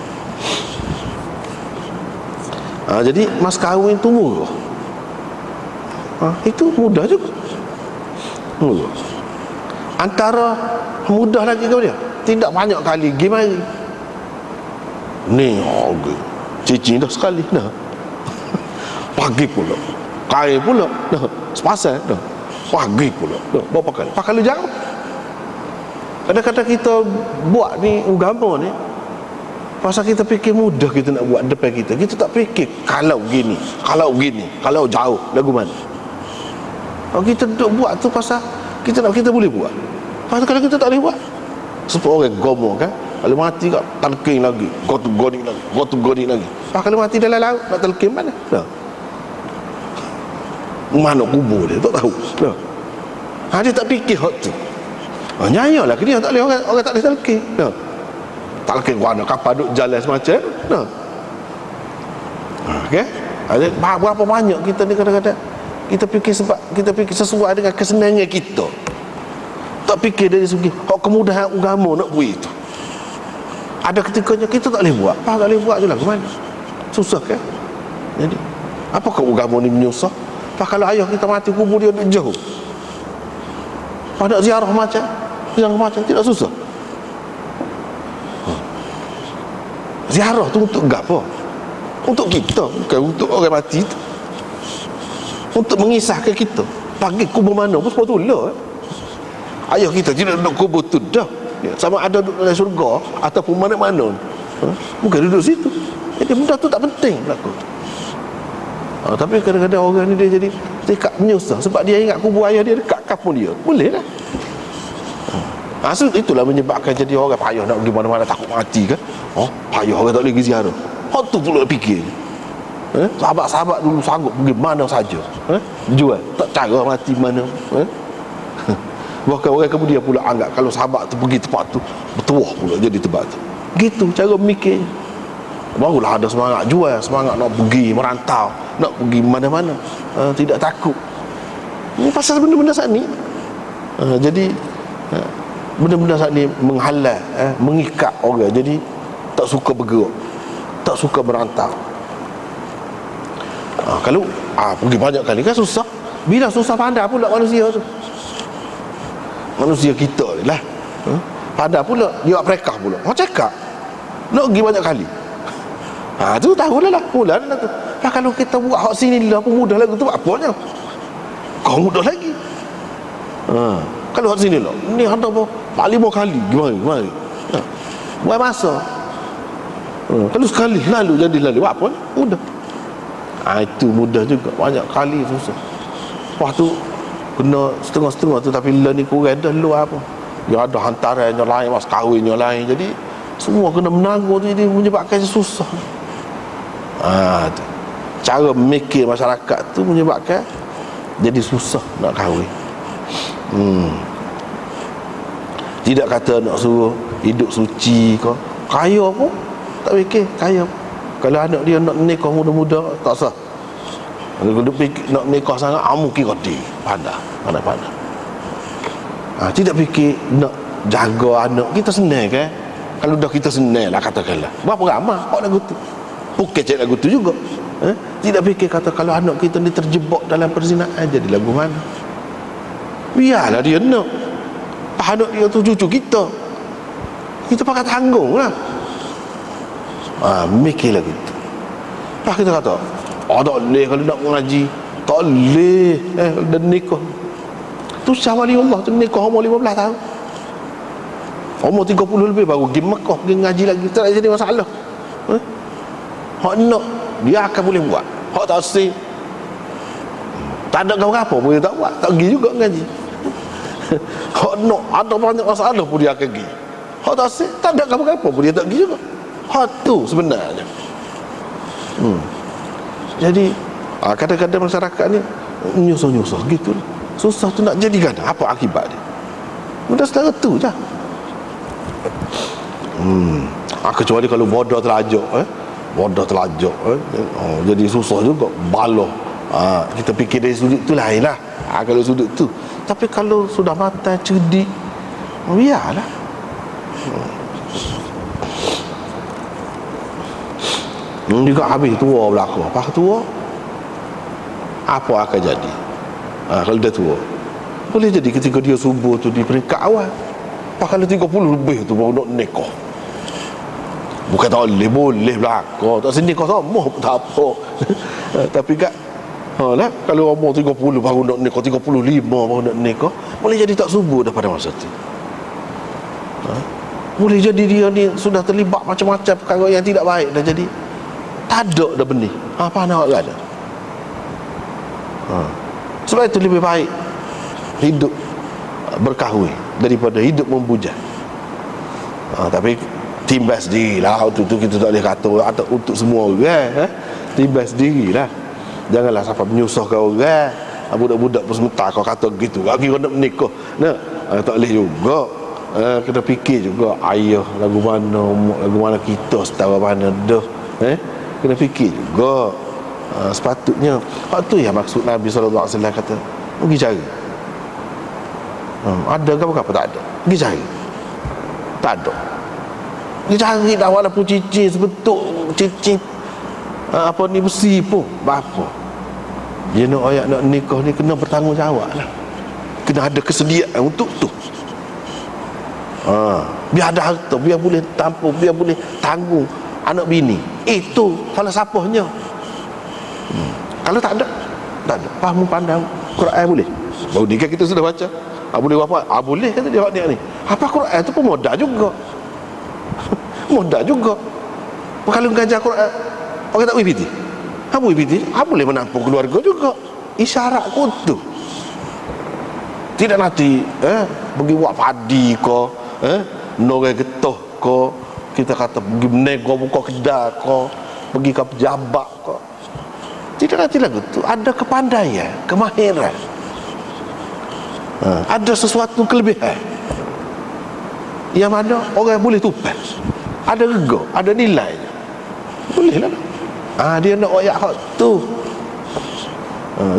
Jadi mas kahwin tu murah. Itu mudah juga. Mudah. Antara mudah lagi kau dia, tidak banyak kali pergi mari. Ni cici dah sekali dah. Pagi pula, kain pula dah, sepasang dah. Pagi pula dah, berapa kali? Pak kali jauh. Kadang-kadang kita buat ni agama ni, pasal kita fikir mudah kita nak buat depan kita. Kita tak fikir kalau gini, kalau jauh lagu mana. Kalau kita duduk buat tu pasal kita nak, kita boleh buat. Pasal kalau kita tak boleh buat, sebab orang gomo kan, kalau mati kat talqin lagi, gotu goni lagi. Kalau mati dalam laut nak talqin mana? Dah. Mana kubur dia tak tahu. Dia tak fikir hak tu. Nyanyalah ke dia tak boleh, orang tak boleh talqin. Talqin mana kapal duk jalan semacam. Okey. Berapa banyak kita ni kadang-kadang kita fikir sebab kita fikir sesuai dengan kesenangan kita. Tak fikir dari segi hak kemudahan agama nak buat itu. Ada ketikanya kita tak boleh buat. Tak boleh buat je lah, ke mana? Susah kan? Jadi apakah agama ni menyusah? Kalau ayah kita mati kubur dia jauh. Pada ziarah macam tidak susah. Ziarah tu untuk apa? Untuk kita, bukan untuk orang mati tu. Untuk mengisahkan kita. Pagi kubur mana pun semua tolak. Ayah kita tidak duduk kubur tu dah. Sama ada duduk dalam surga ataupun mana-mana. Bukan duduk situ. Jadi benda tu tak penting berlaku. Tapi kadang-kadang orang ni dia jadi tekak menyusah sebab dia ingat kubur ayah dia dekat kampung dia. Boleh lah. Itulah menyebabkan jadi orang payah nak pergi mana-mana, takut mati kan. Payah orang tak boleh pergi ziarah. Hak tu pula fikir. Sahabat-sahabat dulu sanggup pergi mana saja. Jual, tak cara mati mana. Bahkan orang kemudian pula anggap kalau sahabat tu pergi tempat tu bertuah pula jadi tempat tu. Gitu cara mikir. Barulah ada semangat jual, semangat nak pergi merantau, nak pergi mana-mana. Tidak takut. Ini pasal benda-benda saat ni. Jadi benda-benda saat ni menghalang, mengikat orang. Jadi tak suka bergerak, tak suka merantau. Kalau pergi banyak kali kan susah. Bila susah pandai pula manusia tu. Manusia kita ni lah. Pandai pula dia prekah pula. Cakap nak pergi banyak kali. Tu tahulah lah. Mula lah tu. Kalau kita buat hak sini lah pun mudah lagi tu apanya. Kau mudah lagi. Kalau hak sini lah ni ada apa 5 kali gimana. Buat masa. Kalau sekali lalu jadi lalu apa mudah. Itu mudah juga. Banyak kali susah. Lepas tu kena setengah-setengah tu. Tapi lah ni kurang dah lu apa. Yang ada hantarannya lain, mas kahwinnya lain. Jadi semua kena menanggung tu. Jadi menyebabkan susah. Tu. Cara mikir masyarakat tu menyebabkan jadi susah nak kahwin. Tidak kata nak suruh hidup suci ke. Kaya pun tak fikir kaya. Kalau anak dia nak nikah muda-muda tak sah. Kalau dia fikir nak nikah sangat mungkin kodi pandai. Tidak fikir nak jaga anak kita senang kan. Kalau dah kita senang lah katakanlah. Berapa ramai hak lagu tu. Bukan cek lagu tu juga. Tidak fikir kata kalau anak kita ni terjebak dalam perzinaan jadi lagu mana. Biarlah dia nak. Anak dia tu cucu kita. Kita pakai tanggung lah. Mikirlah kita. Lepas kita kata tak boleh kalau nak mengaji. Tak boleh dan nikah. Tu syawali Allah tu nikah umur 15 tahun. Umur 30 lebih baru pergi Mekah, pergi ngaji lagi. Tak jadi masalah. Hak nak dia akan boleh buat. Hak tak sih. Tak ada apa-apa pun dia tak buat. Tak pergi juga ngaji. Hak nak ada banyak masalah pun dia akan pergi. Hak tak sih. Tak ada apa-apa pun dia tak pergi juga. Hak tu sebenarnya. Jadi kadang-kadang masyarakat ni nyusah-nyusah gitu. Susah tu nak jadikan apa akibat dia. Mudah setara tu je. Kecuali kalau bodoh terlajak jadi susah juga baloh. Kita fikir dari sudut tu lain lah. Kalau sudut tu. Tapi kalau sudah matang cerdik, biarlah. Juga habis tua berlaku. Apa tua? Apa akan jadi? Kalau dia tua, boleh jadi ketika dia subuh tu di peringkat awal. Apa kalau 30 lebih tu baru nak nikah? Bukan tak boleh berlaku. Tak sini kau sama pun tak apa. Tapi kat lah, kalau umur 30 baru nak nikah, 35 baru nak nikah, boleh jadi tak subuh dah pada masa tu. Boleh jadi dia ni sudah terlibat macam-macam perkara yang tidak baik dah jadi tak ada dah benih. Apa nak ada? Sebab itu lebih baik hidup berkahwin daripada hidup membujang. Tapi timbas dirilah. Untuk tu kita tak boleh kata atau untuk semua orang. Timbas dirilah. Janganlah sampai menyusahkan orang. budak-budak pun sementara kau kata gitu, lagi kau nak menikah. Nah, tak boleh juga. Kena fikir juga ayah lagu mana kita setara mana dah. Kena fikir juga. Sepatutnya hak tu yang maksud Nabi sallallahu alaihi wasallam kata, pergi cari. Ada ke apa tak ada? Pergi cari. Tak ada. Pergi cari dah walaupun cincin sebentuk cincin apa ni besi pun apa. Dia nak nikah ni kena bertanggungjawab lah. Kena ada kesediaan untuk tu. Biar ada harta, biar boleh tampung, biar boleh tanggung anak bini. Itu falsafahnya. Kalau tak ada faham pandang Quran boleh. Baru ni kan kita sudah baca. Boleh apa? Boleh kata dia ni. Apa Quran tu pun modal juga. Modal juga. Kalau mengajar Quran, orang tak boleh piti. Boleh piti. Boleh menampung keluarga juga. Isyarat kau tu. Tidak nanti pergi buat padi ko, norai getah ko, kita kata pergi menego buka kedai ko, pergi ke pejabat ko. Tidak nanti lagu tu. Ada kepandaian, kemahiran, ada sesuatu kelebihan yang mana orang boleh tupas, ada rega, ada nilainya. Boleh lah. Dia nak ayat hak tu.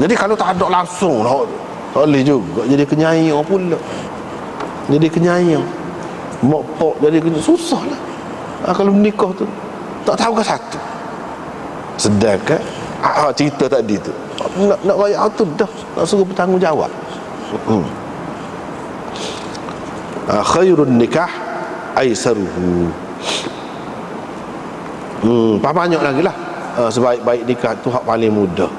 Jadi kalau tak ada langsung lah, tak boleh juga jadi kenyayang pula. Jadi kenyayang, mokpok jadi susah lah. Kalau menikah tu tak tahu ke satu. Sedangkan cerita tadi tu nak rakyat tu dah nak suruh bertanggungjawab. Khairun nikah aisaruhu. Banyak lagi lah. Sebaik-baik nikah tu hak paling mudah.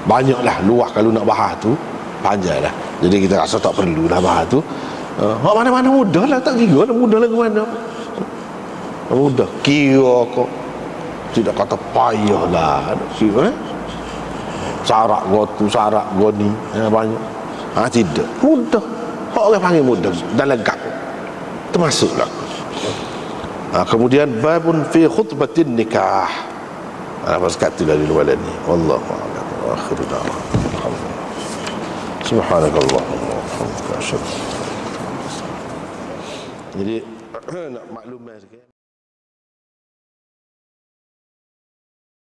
Banyaklah, luas kalau nak bahas tu panjang lah. Jadi kita rasa tak perlu lah bahas tu. Hak mana-mana mudah lah, tak kira lah mudah lah ke mana. Mudah kira kok, tidak kata payah lah. Kira syarat gua tu, syarat gua ni banyak. Tidak, mudah. Hak orang panggil mudah dan legap. Termasuklah. Kemudian babun fi khutbatin nikah. Apa sekali dari luar ni. Wallahu a'lam. Akhir da'wah. Subhanakallahumma wa bihamdika asyhadu. Jadi nak maklumkan sikit.